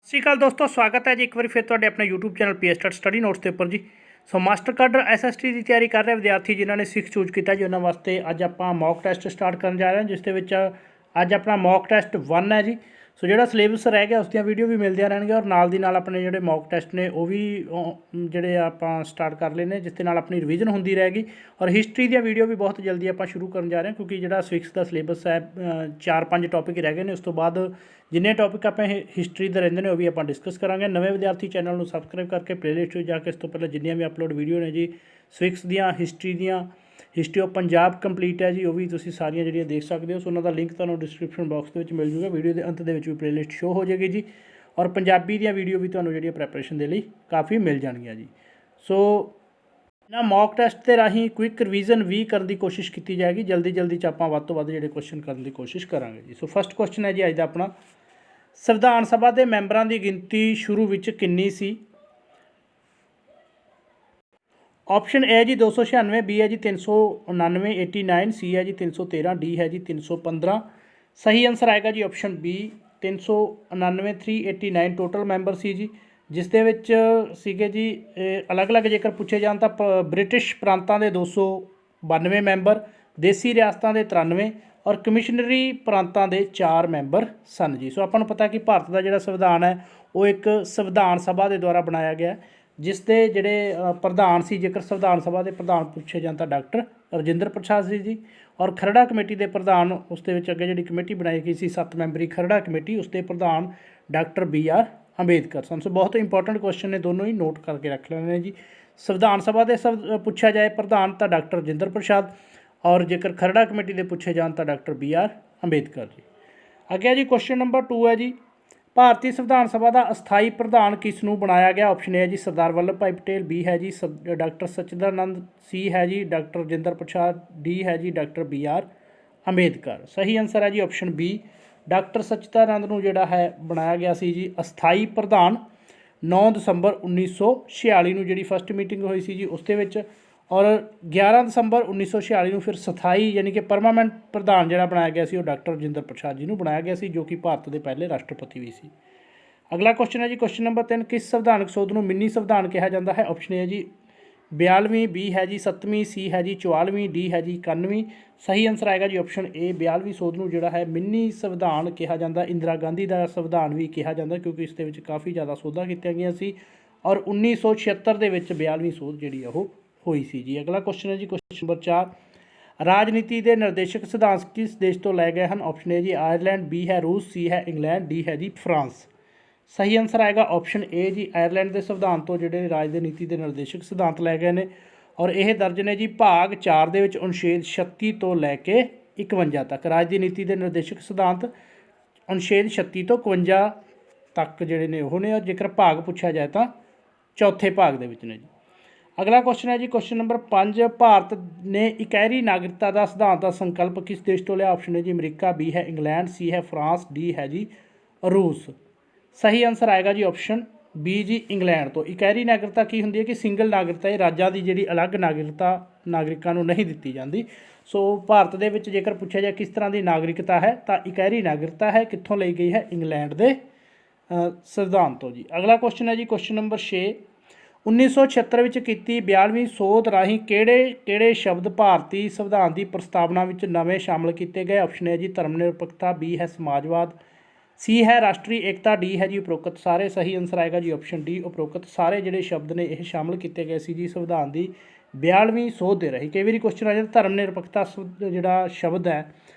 ਸਤਿ ਸ਼੍ਰੀ ਅਕਾਲ ਦੋਸਤੋ, ਸਵਾਗਤ ਹੈ ਜੀ ਇੱਕ ਵਾਰੀ ਫਿਰ ਤੁਹਾਡੇ ਆਪਣੇ YouTube ਚੈਨਲ ਪੀਐਸਟਾਰ ਸਟੱਡੀ ਨੋਟਸ ਦੇ ਉੱਪਰ ਜੀ। ਸੋ ਮਾਸਟਰ ਕਾਡਰ ਐਸਐਸਟੀ ਦੀ ਤਿਆਰੀ ਕਰ ਰਹੇ ਵਿਦਿਆਰਥੀ ਜਿਨ੍ਹਾਂ ਨੇ 6 ਚੂਜ਼ ਕੀਤਾ ਜੀ, ਉਹਨਾਂ ਵਾਸਤੇ ਅੱਜ ਆਪਾਂ ਮੌਕ ਟੈਸਟ ਸਟਾਰਟ ਕਰਨ ਜਾ ਰਹੇ ਹਾਂ, ਜਿਸ ਦੇ ਵਿੱਚ ਅੱਜ ਆਪਣਾ ਮੌਕ ਟੈਸਟ 1 ਹੈ ਜੀ। ਸੋ ਜਿਹੜਾ ਸਿਲੇਬਸ ਰਹਿ ਗਿਆ ਉਸ ਦੀਆਂ ਵੀਡੀਓ ਵੀ ਮਿਲਦੀਆਂ ਰਹਿਣਗੀਆਂ, ਔਰ ਨਾਲ ਦੀ ਨਾਲ ਆਪਣੇ ਜਿਹੜੇ ਮੌਕ ਟੈਸਟ ਨੇ ਉਹ ਵੀ ਜਿਹੜੇ ਆਪਾਂ ਸਟਾਰਟ ਕਰ ਲਏ ਨੇ, ਜਿਸ ਦੇ ਨਾਲ ਆਪਣੀ ਰਿਵੀਜ਼ਨ ਹੁੰਦੀ ਰਹੇਗੀ। ਔਰ ਹਿਸਟਰੀ ਦੀਆਂ ਵੀਡੀਓ ਵੀ ਬਹੁਤ ਜਲਦੀ ਆਪਾਂ ਸ਼ੁਰੂ ਕਰਨ ਜਾ ਰਹੇ ਹਾਂ, ਕਿਉਂਕਿ ਜਿਹੜਾ ਸਿਵਿਕਸ ਦਾ ਸਿਲੇਬਸ ਹੈ 4-5 ਟੌਪਿਕ ਰਹਿ ਗਏ ਨੇ। ਉਸ ਤੋਂ ਬਾਅਦ ਜਿੰਨੇ ਟੌਪਿਕ ਆਪਾਂ ਹਿਸਟਰੀ ਦੇ ਰਹਿੰਦੇ ਨੇ ਉਹ ਵੀ ਆਪਾਂ ਡਿਸਕਸ ਕਰਾਂਗੇ। ਨਵੇਂ ਵਿਦਿਆਰਥੀ ਚੈਨਲ ਨੂੰ ਸਬਸਕ੍ਰਾਈਬ ਕਰਕੇ ਪਲੇਲਿਸਟ ਵਿੱਚ ਜਾ ਕੇ ਇਸ ਤੋਂ ਪਹਿਲਾਂ ਜਿੰਨੀਆਂ ਵੀ ਅਪਲੋਡ ਵੀਡੀਓ ਨੇ ਜੀ ਸਿਵਿਕਸ ਦੀਆਂ, ਹਿਸਟਰੀ ਆਫ ਪੰਜਾਬ ਕੰਪਲੀਟ ਹੈ ਜੀ, ਉਹ ਵੀ ਤੁਸੀਂ ਸਾਰੀਆਂ ਜਿਹੜੀਆਂ ਦੇਖ ਸਕਦੇ ਹੋ। ਸੋ ਉਹਨਾਂ ਦਾ ਲਿੰਕ ਤੁਹਾਨੂੰ ਡਿਸਕ੍ਰਿਪਸ਼ਨ ਬਾਕਸ ਦੇ ਵਿੱਚ ਮਿਲ ਜੂਗਾ। ਵੀਡੀਓ ਦੇ ਅੰਤ ਦੇ ਵਿੱਚ ਵੀ ਪਲੇਲਿਸਟ ਸ਼ੋ ਹੋ ਜਾਏਗੀ ਜੀ, ਔਰ ਪੰਜਾਬੀ ਦੀਆਂ ਵੀਡੀਓ ਵੀ ਤੁਹਾਨੂੰ ਜਿਹੜੀਆਂ ਪ੍ਰੈਪਰੇਸ਼ਨ ਦੇ ਲਈ ਕਾਫੀ ਮਿਲ ਜਾਣਗੀਆਂ ਜੀ। ਸੋ ਇਹਨਾਂ ਮੌਕ ਟੈਸਟ ਦੇ ਰਾਹੀਂ ਕੁਇਕ ਰਿਵੀਜ਼ਨ ਵੀ ਕਰਨ ਦੀ ਕੋਸ਼ਿਸ਼ ਕੀਤੀ ਜਾਏਗੀ। ਜਲਦੀ 'ਚ ਆਪਾਂ ਵੱਧ ਤੋਂ ਵੱਧ ਜਿਹੜੇ ਕੁਐਸਚਨ ਕਰਨ ਦੀ ਕੋਸ਼ਿਸ਼ ਕਰਾਂਗੇ ਜੀ। ਸੋ ਫਸਟ ਕੁਐਸਚਨ ਹੈ ਜੀ ਅੱਜ ਦਾ ਆਪਣਾ, ਸੰਵਿਧਾਨ ਸਭਾ ਦੇ ਮੈਂਬਰਾਂ ਦੀ ਗਿਣਤੀ ਸ਼ੁਰੂ ਵਿੱਚ ਕਿੰਨੀ ਸੀ? ਆਪਸ਼ਨ ਏ ਜੀ 296, ਬੀ ਹੈ ਜੀ 399, 89, ਸੀ ਹੈ ਜੀ 313, ਡੀ ਹੈ ਜੀ 315। ਸਹੀ ਆਨਸਰ ਆਏਗਾ ਜੀ ਆਪਸ਼ਨ ਬੀ 399, 389 ਟੋਟਲ ਮੈਂਬਰ ਸੀ ਜੀ, ਜਿਸ ਦੇ ਵਿੱਚ ਸੀਗੇ ਜੀ ਅਲੱਗ-ਅਲੱਗ ਜੇਕਰ ਪੁੱਛੇ ਜਾਣ ਤਾਂ ਬ੍ਰਿਟਿਸ਼ ਪ੍ਰਾਂਤਾਂ ਦੇ 292 ਮੈਂਬਰ, ਦੇਸੀ ਰਿਆਸਤਾਂ ਦੇ 93 ਔਰ ਕਮਿਸ਼ਨਰੀ ਪ੍ਰਾਂਤਾਂ ਦੇ 4 ਮੈਂਬਰ ਸਨ ਜੀ। ਸੋ ਆਪਾਂ ਨੂੰ ਪਤਾ ਕਿ ਭਾਰਤ ਦਾ ਜਿਹੜਾ ਸੰਵਿਧਾਨ ਹੈ ਉਹ ਇੱਕ ਸੰਵਿਧਾਨ ਸਭਾ ਦੇ ਦੁਆਰਾ ਬਣਾਇਆ ਗਿਆ, ਜਿਸ ਦੇ ਜਿਹੜੇ ਪ੍ਰਧਾਨ ਸੀ, ਜੇਕਰ ਸੰਵਿਧਾਨ ਸਭਾ ਦੇ ਪ੍ਰਧਾਨ ਪੁੱਛੇ ਜਾਣ ਤਾਂ ਡਾਕਟਰ ਰਜਿੰਦਰ ਪ੍ਰਸਾਦ ਸੀ ਜੀ। ਔਰ ਖਰੜਾ ਕਮੇਟੀ ਦੇ ਪ੍ਰਧਾਨ, ਉਸ ਦੇ ਵਿੱਚ ਅੱਗੇ ਜਿਹੜੀ ਕਮੇਟੀ ਬਣਾਈ ਗਈ ਸੀ 7 ਮੈਂਬਰੀ ਖਰੜਾ ਕਮੇਟੀ, ਉਸ ਦੇ ਪ੍ਰਧਾਨ ਡਾਕਟਰ BR ਅੰਬੇਦਕਰ ਸਨ। ਸੋ ਬਹੁਤ ਇੰਪੋਰਟੈਂਟ ਕੁਐਸਚਨ ਨੇ, ਦੋਨੋਂ ਹੀ ਨੋਟ ਕਰਕੇ ਰੱਖ ਲੈਣੇ ਨੇ ਜੀ। ਸੰਵਿਧਾਨ ਸਭਾ ਦੇ ਪੁੱਛਿਆ ਜਾਏ ਪ੍ਰਧਾਨ ਤਾਂ ਡਾਕਟਰ ਰਜਿੰਦਰ ਪ੍ਰਸਾਦ, ਔਰ ਜੇਕਰ ਖਰੜਾ ਕਮੇਟੀ ਦੇ ਪੁੱਛੇ ਜਾਣ ਤਾਂ ਡਾਕਟਰ BR ਅੰਬੇਦਕਰ ਜੀ। ਅੱਗੇ ਜੀ ਕੁਐਸਚਨ ਨੰਬਰ 2 ਹੈ ਜੀ, ਭਾਰਤੀ ਸੰਵਿਧਾਨ ਸਭਾ ਦਾ ਅਸਥਾਈ ਪ੍ਰਧਾਨ ਕਿਸ ਨੂੰ ਬਣਾਇਆ ਗਿਆ? ਆਪਸ਼ਨ ਏ ਹੈ ਜੀ ਸਰਦਾਰ ਵੱਲਭ ਭਾਈ ਪਟੇਲ, ਬੀ ਹੈ ਜੀ ਡਾਕਟਰ ਸਚਿਦਾਨੰਦ, ਸੀ ਹੈ ਜੀ ਡਾਕਟਰ ਰਜਿੰਦਰ ਪ੍ਰਸਾਦ, ਡੀ ਹੈ ਜੀ ਡਾਕਟਰ BR ਅੰਬੇਦਕਰ। ਸਹੀ ਆਨਸਰ ਹੈ ਜੀ ਆਪਸ਼ਨ ਬੀ, ਡਾਕਟਰ ਸਚਿਦਾਨੰਦ ਨੂੰ ਜਿਹੜਾ ਹੈ ਬਣਾਇਆ ਗਿਆ ਸੀ ਜੀ ਅਸਥਾਈ ਪ੍ਰਧਾਨ 9 ਦਸੰਬਰ 1946 ਨੂੰ ਜਿਹੜੀ ਫਸਟ ਮੀਟਿੰਗ ਹੋਈ ਸੀ ਜੀ ਉਸ ਦੇ ਵਿੱਚ, ਔਰ 11 ਦਸੰਬਰ 1946 ਨੂੰ ਫਿਰ ਸਥਾਈ ਯਾਨੀ ਕਿ ਪਰਮਾਨੈਂਟ ਪ੍ਰਧਾਨ ਜਿਹੜਾ ਬਣਾਇਆ ਗਿਆ ਸੀ ਉਹ ਡਾਕਟਰ ਰਜਿੰਦਰ ਪ੍ਰਸਾਦ ਜੀ ਨੂੰ ਬਣਾਇਆ ਗਿਆ ਸੀ, ਜੋ ਕਿ ਭਾਰਤ ਦੇ ਪਹਿਲੇ ਰਾਸ਼ਟਰਪਤੀ ਵੀ ਸੀ। ਅਗਲਾ ਕੁਐਸਚਨ ਹੈ ਜੀ ਕੁਐਸਚਨ ਨੰਬਰ 3, ਕਿਸ ਸੰਵਿਧਾਨਕ ਸੋਧ ਨੂੰ ਮਿੰਨੀ ਸੰਵਿਧਾਨ ਕਿਹਾ ਜਾਂਦਾ ਹੈ? ਆਪਸ਼ਨ ਏ ਹੈ ਜੀ 42ਵੀਂ, ਬੀ ਹੈ ਜੀ 7ਵੀਂ, ਸੀ ਹੈ ਜੀ 44ਵੀਂ, ਡੀ ਹੈ ਜੀ 91ਵੀਂ। ਸਹੀ ਆਨਸਰ ਆਏਗਾ ਜੀ ਆਪਸ਼ਨ ਏ 42ਵੀਂ ਸੋਧ ਨੂੰ ਜਿਹੜਾ ਹੈ ਮਿੰਨੀ ਸੰਵਿਧਾਨ ਕਿਹਾ ਜਾਂਦਾ। ਇੰਦਰਾ ਗਾਂਧੀ ਦਾ ਸੰਵਿਧਾਨ ਵੀ ਕਿਹਾ ਜਾਂਦਾ, ਕਿਉਂਕਿ ਇਸ ਦੇ ਵਿੱਚ ਕਾਫੀ ਜ਼ਿਆਦਾ ਸੋਧਾਂ ਕੀਤੀਆਂ ਗਈਆਂ ਸੀ, ਔਰ 1976 ਦੇ ਵਿੱਚ 42ਵੀਂ ਸੋਧ ਜਿਹੜੀ ਆ ਉਹ ਹੋਈ ਸੀ ਜੀ। ਅਗਲਾ ਕੁਐਸਚਨ ਹੈ ਜੀ ਕੁਐਸਚਨ ਨੰਬਰ 4, ਰਾਜਨੀਤੀ ਦੇ ਨਿਰਦੇਸ਼ਕ ਸਿਧਾਂਤ ਕਿਸ ਦੇਸ਼ ਤੋਂ ਲਏ ਗਏ ਹਨ? ਆਪਸ਼ਨ ਏ ਜੀ ਆਇਰਲੈਂਡ, ਬੀ ਹੈ ਰੂਸ, ਸੀ ਹੈ ਇੰਗਲੈਂਡ, ਡੀ ਹੈ ਜੀ ਫਰਾਂਸ। ਸਹੀ ਆਨਸਰ ਆਏਗਾ ਆਪਸ਼ਨ ਏ ਜੀ ਆਇਰਲੈਂਡ ਦੇ ਸੰਵਿਧਾਨ ਤੋਂ ਜਿਹੜੇ ਰਾਜਨੀਤੀ ਦੇ ਨਿਰਦੇਸ਼ਕ ਸਿਧਾਂਤ ਲਏ ਗਏ ਨੇ, ਔਰ ਇਹ ਦਰਜ ਨੇ ਜੀ ਭਾਗ 4 ਦੇ ਵਿੱਚ ਅਨੁਛੇਦ 36 ਤੋਂ ਲੈ ਕੇ 51 ਤੱਕ। ਰਾਜਨੀਤੀ ਦੇ ਨਿਰਦੇਸ਼ਕ ਸਿਧਾਂਤ ਅਨੁਛੇਦ 36 ਤੋਂ 51 ਤੱਕ ਜਿਹੜੇ ਨੇ ਉਹ ਨੇ, ਔਰ ਜੇਕਰ ਭਾਗ ਪੁੱਛਿਆ ਜਾਏ ਤਾਂ ਚੌਥੇ ਭਾਗ ਦੇ ਵਿੱਚ ਨੇ ਜੀ। ਅਗਲਾ ਕੁਐਸਚਨ ਹੈ ਜੀ ਕੁਐਸਚਨ ਨੰਬਰ 5, ਭਾਰਤ ਨੇ ਇਕਹਿਰੀ ਨਾਗਰਿਕਤਾ ਦਾ ਸਿਧਾਂਤ ਦਾ ਸੰਕਲਪ ਕਿਸ ਦੇਸ਼ ਤੋਂ ਲਿਆ? ਆਪਸ਼ਨ ਹੈ ਜੀ ਅਮਰੀਕਾ, ਬੀ ਹੈ ਇੰਗਲੈਂਡ, ਸੀ ਹੈ ਫਰਾਂਸ, ਡੀ ਹੈ ਜੀ ਰੂਸ। ਸਹੀ ਆਨਸਰ ਆਏਗਾ ਜੀ ਆਪਸ਼ਨ ਬੀ ਜੀ ਇੰਗਲੈਂਡ ਤੋਂ। ਇਕਹਿਰੀ ਨਾਗਰਿਕਤਾ ਕੀ ਹੁੰਦੀ ਹੈ ਕਿ ਸਿੰਗਲ ਨਾਗਰਿਕਤਾ, ਇਹ ਰਾਜਾਂ ਦੀ ਜਿਹੜੀ ਅਲੱਗ ਨਾਗਰਿਕਾਂ ਨੂੰ ਨਹੀਂ ਦਿੱਤੀ ਜਾਂਦੀ। ਸੋ ਭਾਰਤ ਦੇ ਵਿੱਚ ਜੇਕਰ ਪੁੱਛਿਆ ਜਾਏ ਕਿਸ ਤਰ੍ਹਾਂ ਦੀ ਨਾਗਰਿਕਤਾ ਹੈ ਤਾਂ ਇਕਹਿਰੀ ਨਾਗਰਿਕਤਾ ਹੈ, ਕਿੱਥੋਂ ਲਈ ਗਈ ਹੈ? ਇੰਗਲੈਂਡ ਦੇ ਸੰਵਿਧਾਨ ਤੋਂ ਜੀ। ਅਗਲਾ ਕੁਐਸਚਨ ਹੈ ਜੀ ਕੁਐਸਚਨ ਨੰਬਰ 6, 1976 ਵਿੱਚ ਕੀਤੀ 42ਵੀਂ ਸੋਧ ਰਾਹੀਂ ਕਿਹੜੇ ਸ਼ਬਦ ਭਾਰਤੀ ਸੰਵਿਧਾਨ ਦੀ ਪ੍ਰਸਤਾਵਨਾ ਵਿੱਚ ਨਵੇਂ ਸ਼ਾਮਲ ਕੀਤੇ ਗਏ? ਆਪਸ਼ਨ ਹੈ ਜੀ ਧਰਮ ਨਿਰਪੱਖਤਾ, ਬੀ ਹੈ ਸਮਾਜਵਾਦ, ਸੀ ਹੈ ਰਾਸ਼ਟਰੀ ਏਕਤਾ, ਡੀ ਹੈ ਜੀ ਉਪਰੋਕਤ ਸਾਰੇ। ਸਹੀ ਆਨਸਰ ਆਏਗਾ ਜੀ ਆਪਸ਼ਨ ਡੀ ਉਪਰੋਕਤ ਸਾਰੇ ਜਿਹੜੇ ਸ਼ਬਦ ਨੇ ਇਹ ਸ਼ਾਮਲ ਕੀਤੇ ਗਏ ਸੀ ਜੀ ਸੰਵਿਧਾਨ ਦੀ 42ਵੀਂ ਸੋਧ ਦੇ ਰਾਹੀਂ। ਕਈ ਵਾਰੀ ਕੁਐਸਚਨ ਆ ਜਾਂਦਾ ਧਰਮ ਨਿਰਪੱਖਤਾ ਜਿਹੜਾ ਸ਼ਬਦ ਹੈ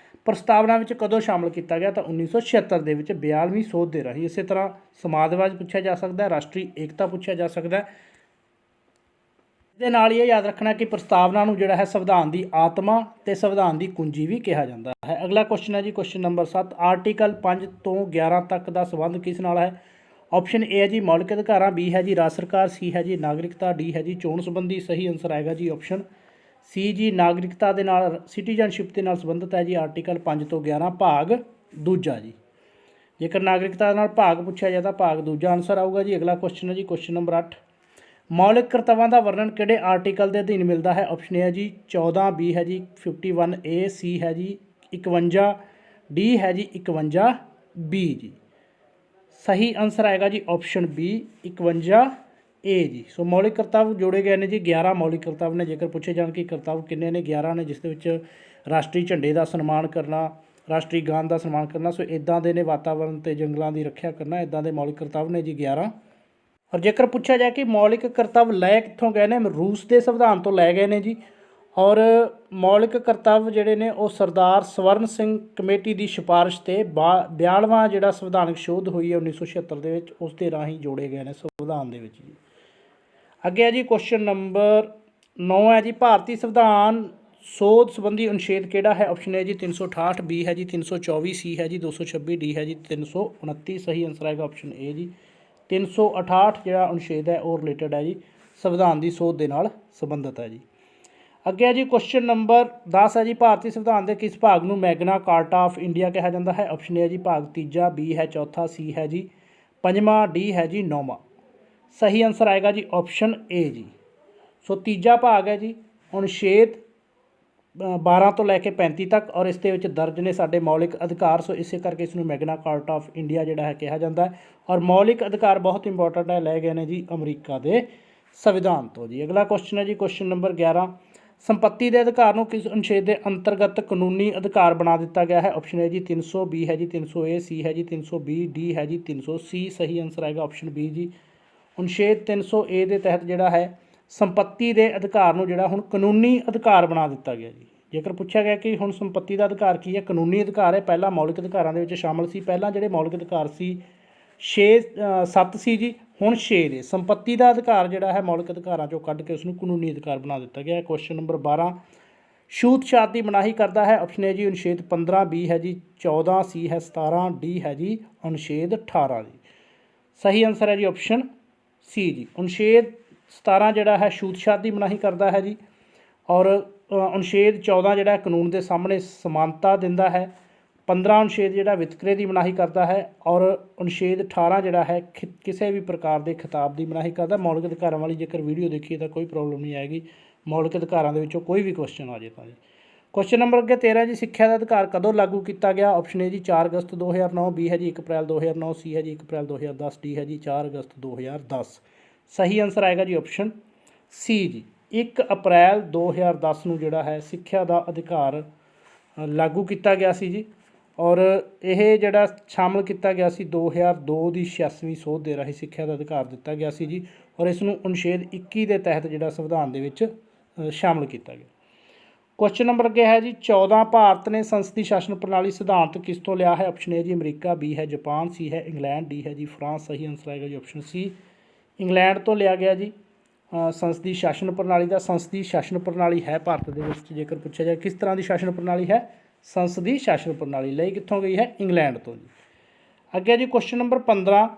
ਪ੍ਰਸਤਾਵਨਾ ਵਿੱਚ ਕਦੋਂ ਸ਼ਾਮਲ ਕੀਤਾ ਗਿਆ? ਤਾਂ 1976 ਦੇ ਵਿੱਚ 42ਵੀਂ ਸੋਧ ਦੇ ਰਾਹੀਂ। ਇਸੇ ਤਰ੍ਹਾਂ ਸਮਾਜਵਾਦ ਪੁੱਛਿਆ ਜਾ ਸਕਦਾ ਹੈ, ਰਾਸ਼ਟਰੀ ਏਕਤਾ ਪੁੱਛਿਆ ਜਾ ਸਕਦਾ ਹੈ। ਇਹਦੇ ਨਾਲ ਹੀ ਇਹ ਯਾਦ ਰੱਖਣਾ ਕਿ ਪ੍ਰਸਤਾਵਨਾ ਨੂੰ ਜਿਹੜਾ ਹੈ ਸੰਵਿਧਾਨ ਦੀ ਆਤਮਾ ਤੇ ਸੰਵਿਧਾਨ ਦੀ ਕੁੰਜੀ ਵੀ ਕਿਹਾ ਜਾਂਦਾ ਹੈ। ਅਗਲਾ ਕੁਐਸਚਨ ਹੈ ਜੀ ਕੁਐਸਚਨ ਨੰਬਰ 7, ਆਰਟੀਕਲ 5 ਤੋਂ 11 ਤੱਕ ਦਾ ਸੰਬੰਧ ਕਿਸ ਨਾਲ ਹੈ? ਆਪਸ਼ਨ ਏ ਹੈ ਜੀ ਮੌਲਿਕ ਅਧਿਕਾਰਾਂ, ਬੀ ਹੈ ਜੀ ਰਾਜ ਸਰਕਾਰ, ਸੀ ਹੈ ਜੀ ਨਾਗਰਿਕਤਾ, ਡੀ ਹੈ ਜੀ ਚੋਣ ਸੰਬੰਧੀ। ਸਹੀ ਆਨਸਰ ਆਏਗਾ ਜੀ ਆਪਸ਼ਨ ਸੀ ਜੀ ਨਾਗਰਿਕਤਾ ਦੇ ਨਾਲ, ਸਿਟੀਜ਼ਨਸ਼ਿਪ ਦੇ ਨਾਲ ਸੰਬੰਧਿਤ ਹੈ ਜੀ ਆਰਟੀਕਲ 5 ਤੋਂ 11 ਭਾਗ ਦੂਜਾ ਜੀ। ਜੇਕਰ ਨਾਗਰਿਕਤਾ ਨਾਲ ਭਾਗ ਪੁੱਛਿਆ ਜਾਏ ਤਾਂ ਭਾਗ ਦੂਜਾ ਆਨਸਰ ਆਊਗਾ ਜੀ। ਅਗਲਾ ਕੁਐਸਚਨ ਹੈ ਜੀ ਕੁਐਸਚਨ ਨੰਬਰ 8, ਮੌਲਿਕ ਕਰਤੱਵਾਂ ਦਾ ਵਰਣਨ ਕਿਹੜੇ ਆਰਟੀਕਲ ਦੇ ਅਧੀਨ ਮਿਲਦਾ ਹੈ? ਆਪਸ਼ਨ ਏ ਹੈ ਜੀ 14, ਬੀ ਹੈ ਜੀ 51A, ਸੀ ਹੈ ਜੀ 51, ਡੀ ਹੈ ਜੀ 51B ਜੀ। ਸਹੀ ਆਨਸਰ ਆਏਗਾ ਜੀ ਆਪਸ਼ਨ ਬੀ 51 ਏ ਜੀ। ਸੋ ਮੌਲਿਕ ਕਰਤੱਵ ਜੋੜੇ ਗਏ ਨੇ ਜੀ 11 ਮੌਲਿਕ ਕਰਤੱਵ ਨੇ। ਜੇਕਰ ਪੁੱਛੇ ਜਾਣ ਕਿ ਕਰਤੱਵ ਕਿੰਨੇ ਨੇ, 11 ਨੇ, ਜਿਸ ਦੇ ਵਿੱਚ ਰਾਸ਼ਟਰੀ ਝੰਡੇ ਦਾ ਸਨਮਾਨ ਕਰਨਾ, ਰਾਸ਼ਟਰੀ ਗਾਨ ਦਾ ਸਨਮਾਨ ਕਰਨਾ, ਸੋ ਇੱਦਾਂ ਦੇ ਨੇ। ਵਾਤਾਵਰਣ ਅਤੇ ਜੰਗਲਾਂ ਦੀ ਰੱਖਿਆ ਕਰਨਾ, ਇੱਦਾਂ ਦੇ ਮੌਲਿਕ ਕਰਤੱਵ ਨੇ ਜੀ 11। ਔਰ ਜੇਕਰ ਪੁੱਛਿਆ ਜਾਏ ਕਿ ਮੌਲਿਕ ਕਰਤੱਵ ਲੈ ਕਿੱਥੋਂ ਗਏ ਨੇ, ਰੂਸ ਦੇ ਸੰਵਿਧਾਨ ਤੋਂ ਲੈ ਗਏ ਨੇ ਜੀ। ਔਰ ਮੌਲਿਕ ਕਰਤੱਵ ਜਿਹੜੇ ਨੇ ਉਹ ਸਰਦਾਰ ਸਵਰਨ ਸਿੰਘ ਕਮੇਟੀ ਦੀ ਸਿਫਾਰਿਸ਼ 'ਤੇ 42ਵਾਂ ਜਿਹੜਾ ਸੰਵਿਧਾਨਕ ਸੋਧ ਹੋਈ ਹੈ 1976 ਦੇ ਵਿੱਚ, ਉਸ ਦੇ ਰਾਹੀਂ ਜੋੜੇ ਗਏ ਨੇ ਸੰਵਿਧਾਨ ਦੇ ਵਿੱਚ ਜੀ। ਅੱਗੇ ਹੈ ਜੀ ਕੁਐਸਚਨ ਨੰਬਰ 9 ਹੈ ਜੀ, ਭਾਰਤੀ ਸੰਵਿਧਾਨ ਸੋਧ ਸੰਬੰਧੀ ਅਨੁਛੇਦ ਕਿਹੜਾ ਹੈ? ਆਪਸ਼ਨ ਹੈ ਜੀ 368, ਬੀ ਹੈ ਜੀ 324, ਸੀ ਹੈ ਜੀ 226, ਡੀ ਹੈ ਜੀ 329। ਸਹੀ ਆਨਸਰ ਆਏਗਾ ਆਪਸ਼ਨ ਏ ਜੀ 368 ਜਿਹੜਾ ਅਨੁਛੇਦ ਹੈ ਉਹ ਰਿਲੇਟਡ ਹੈ ਜੀ ਸੰਵਿਧਾਨ ਦੀ ਸੋਧ ਦੇ ਨਾਲ ਸੰਬੰਧਿਤ ਹੈ ਜੀ। ਅੱਗੇ ਹੈ ਜੀ ਕੁਐਸਚਨ ਨੰਬਰ 10 ਹੈ ਜੀ, ਭਾਰਤੀ ਸੰਵਿਧਾਨ ਦੇ ਕਿਸ ਭਾਗ ਨੂੰ ਮੈਗਨਾ ਕਾਰਟਾ ਆਫ ਇੰਡੀਆ ਕਿਹਾ ਜਾਂਦਾ ਹੈ? ਆਪਸ਼ਨ ਹੈ ਜੀ ਭਾਗ ਤੀਜਾ, ਬੀ ਹੈ ਚੌਥਾ, ਸੀ ਹੈ ਜੀ ਪੰਜਵਾਂ, ਡੀ ਹੈ ਜੀ 9ਵਾਂ। ਸਹੀ ਆਨਸਰ ਆਏਗਾ ਜੀ ਆਪਸ਼ਨ ਏ ਜੀ। ਸੋ ਤੀਜਾ ਭਾਗ ਹੈ ਜੀ ਅਨੁਛੇਦ 12 ਤੋਂ ਲੈ ਕੇ 35 ਤੱਕ, ਔਰ ਇਸ ਦੇ ਵਿੱਚ ਦਰਜ ਨੇ ਸਾਡੇ ਮੌਲਿਕ ਅਧਿਕਾਰ। ਸੋ ਇਸੇ ਕਰਕੇ ਇਸ ਨੂੰ ਮੈਗਨਾ ਕਾਰਟਾ ਆਫ ਇੰਡੀਆ ਜਿਹੜਾ ਹੈ ਕਿਹਾ ਜਾਂਦਾ ਹੈ। ਔਰ ਮੌਲਿਕ ਅਧਿਕਾਰ ਬਹੁਤ ਇੰਪੋਰਟੈਂਟ ਹੈ, ਲਏ ਗਏ ਨੇ ਜੀ ਅਮਰੀਕਾ ਦੇ ਸੰਵਿਧਾਨ ਤੋਂ ਜੀ। ਅਗਲਾ ਕੁਐਸਚਨ ਹੈ ਜੀ ਕੁਐਸਚਨ ਨੰਬਰ 11, ਸੰਪत्ति ਦੇ ਅਧਿਕਾਰ ਨੂੰ ਕਿਸ ਅਨੁਛੇਦ ਦੇ ਅੰਤਰਗਤ ਕਾਨੂੰਨੀ ਅਧਿਕਾਰ ਬਣਾ ਦਿੱਤਾ ਗਿਆ ਹੈ? ਆਪਸ਼ਨ ਹੈ ਜੀ 300, ਬੀ ਹੈ ਜੀ 300 ਏ, ਸੀ ਹੈ ਜੀ 300 ਬੀ, ਡੀ ਹੈ ਜੀ 300 ਸੀ। ਸਹੀ ਆਨਸਰ ਆਏਗਾ ਆਪਸ਼ਨ ਬੀ ਜੀ। ਅਨੁਛੇਦ 300 ਏ ਦੇ ਤਹਿਤ ਜਿਹੜਾ ਹੈ ਸੰਪत्ति ਦੇ ਅਧਿਕਾਰ ਨੂੰ ਜਿਹੜਾ ਹੁਣ ਕਾਨੂੰਨੀ ਅਧਿਕਾਰ ਬਣਾ ਦਿੱਤਾ ਗਿਆ ਜੀ। ਜੇਕਰ ਪੁੱਛਿਆ ਗਿਆ ਕਿ ਹੁਣ ਸੰਪत्ति ਦਾ ਅਧਿਕਾਰ ਕੀ ਹੈ, ਕਾਨੂੰਨੀ ਅਧਿਕਾਰ ਹੈ। ਪਹਿਲਾਂ ਮੌਲਿਕ ਅਧਿਕਾਰਾਂ ਦੇ ਵਿੱਚ ਸ਼ਾਮਲ ਸੀ। ਪਹਿਲਾਂ ਜਿਹੜੇ ਮੌਲਿਕ ਅਧਿਕਾਰ ਸੀ 7 ਸੀ ਜੀ, ਹੁਣ 6 ਨੇ। ਸੰਪत्ति ਦਾ ਅਧਿਕਾਰ ਜਿਹੜਾ ਹੈ ਮੌਲਿਕ ਅਧਿਕਾਰਾਂ 'ਚੋਂ ਕੱਢ ਕੇ ਉਸਨੂੰ ਕਾਨੂੰਨੀ ਅਧਿਕਾਰ ਬਣਾ ਦਿੱਤਾ ਗਿਆ ਹੈ। ਕੁਐਸਚਨ ਨੰਬਰ 12, ਛੂਤ ਛਾਤ ਦੀ ਮਨਾਹੀ ਕਰਦਾ ਹੈ? ਆਪਸ਼ਨ ਹੈ ਜੀ ਅਨੁਛੇਦ 15, ਬੀ ਹੈ ਜੀ 14, ਸੀ ਹੈ 17, ਡੀ ਹੈ ਜੀ ਅਨੁਛੇਦ 18 ਜੀ। ਸਹੀ ਆਨਸਰ ਹੈ ਜੀ ਆਪਸ਼ਨ ਸੀ ਜੀ। ਅਨੁਛੇਦ 17 ਜਿਹੜਾ ਹੈ ਛੂਤ ਛਾਤ ਦੀ ਮਨਾਹੀ ਕਰਦਾ ਹੈ ਜੀ। ਔਰ ਅਨੁਛੇਦ 14 ਜਿਹੜਾ ਕਾਨੂੰਨ ਦੇ ਸਾਹਮਣੇ ਸਮਾਨਤਾ ਦਿੰਦਾ ਹੈ। 15 ਅਨੁਛੇਦ ਜਿਹੜਾ ਵਿਤਕਰੇ ਦੀ ਮਨਾਹੀ ਕਰਦਾ ਹੈ। ਔਰ ਅਨੁਛੇਦ 18 ਜਿਹੜਾ ਹੈ ਕਿਸੇ ਵੀ ਪ੍ਰਕਾਰ ਦੇ ਖਿਤਾਬ ਦੀ ਮਨਾਹੀ ਕਰਦਾ। ਮੌਲਿਕ ਅਧਿਕਾਰਾਂ ਵਾਲੀ ਜੇਕਰ ਵੀਡੀਓ ਦੇਖੀਏ ਤਾਂ ਕੋਈ ਪ੍ਰੋਬਲਮ ਨਹੀਂ ਆਏਗੀ, ਮੌਲਿਕ ਅਧਿਕਾਰਾਂ ਦੇ ਵਿੱਚੋਂ ਕੋਈ ਵੀ ਕੁਐਸਚਨ ਆ ਜਾਏ ਤਾਂ ਜੀ। ਕੁਐਸਚਨ ਨੰਬਰ ਅੱਗੇ 13 ਜੀ, ਸਿੱਖਿਆ ਦਾ ਅਧਿਕਾਰ ਕਦੋਂ ਲਾਗੂ ਕੀਤਾ ਗਿਆ? ਆਪਸ਼ਨ ਹੈ ਜੀ 4 ਅਗਸਤ 2009, ਬੀ ਹੈ ਜੀ 1 ਅਪ੍ਰੈਲ 2009, ਸੀ ਹੈ ਜੀ 1 ਅਪ੍ਰੈਲ 2010, ਡੀ ਹੈ ਜੀ 4 ਅਗਸਤ 2010। ਸਹੀ ਆਨਸਰ ਆਏਗਾ ਜੀ ਆਪਸ਼ਨ ਸੀ ਜੀ। 1 ਅਪ੍ਰੈਲ 2010 ਨੂੰ ਜਿਹੜਾ ਹੈ ਸਿੱਖਿਆ ਦਾ ਅਧਿਕਾਰ ਲਾਗੂ ਕੀਤਾ ਗਿਆ ਸੀ ਜੀ। ਔਰ ਇਹ ਜਿਹੜਾ ਸ਼ਾਮਲ ਕੀਤਾ ਗਿਆ ਸੀ 2002 ਦੀ 86ਵੀਂ ਸੋਧ ਦੇ ਰਾਹੀਂ ਸਿੱਖਿਆ ਦਾ ਅਧਿਕਾਰ ਦਿੱਤਾ ਗਿਆ ਸੀ ਜੀ। ਔਰ ਇਸ ਨੂੰ ਅਨੁਛੇਦ 21 ਦੇ ਤਹਿਤ ਜਿਹੜਾ ਸੰਵਿਧਾਨ ਦੇ ਵਿੱਚ ਸ਼ਾਮਲ ਕੀਤਾ ਗਿਆ। ਕੁਐਸਚਨ ਨੰਬਰ ਅੱਗੇ ਹੈ ਜੀ 14, ਭਾਰਤ ਨੇ ਸੰਸਦੀ ਸ਼ਾਸਨ ਪ੍ਰਣਾਲੀ ਸਿਧਾਂਤ ਕਿਸ ਤੋਂ ਲਿਆ ਹੈ? ਆਪਸ਼ਨ ਹੈ ਜੀ ਅਮਰੀਕਾ, ਬੀ ਹੈ ਜਾਪਾਨ, ਸੀ ਹੈ ਇੰਗਲੈਂਡ, ਡੀ ਹੈ ਜੀ ਫਰਾਂਸ। ਸਹੀ ਆਨਸਰ ਆਏਗਾ ਜੀ ਆਪਸ਼ਨ ਸੀ, ਇੰਗਲੈਂਡ ਤੋਂ ਲਿਆ ਗਿਆ ਜੀ ਸੰਸਦੀ ਸ਼ਾਸਨ ਪ੍ਰਣਾਲੀ ਦਾ। ਸੰਸਦੀ ਸ਼ਾਸਨ ਪ੍ਰਣਾਲੀ ਹੈ ਭਾਰਤ ਦੇ ਵਿੱਚ, ਜੇਕਰ ਪੁੱਛਿਆ ਜਾਏ ਕਿਸ ਤਰ੍ਹਾਂ ਦੀ ਸ਼ਾਸਨ ਪ੍ਰਣਾਲੀ ਹੈ, ਸੰਸਦੀ ਸ਼ਾਸਨ ਪ੍ਰਣਾਲੀ ਲਈ ਕਿੱਥੋਂ ਗਈ ਹੈ? ਇੰਗਲੈਂਡ ਤੋਂ ਜੀ। ਅੱਗੇ ਜੀ ਕੁਐਸਚਨ ਨੰਬਰ 15,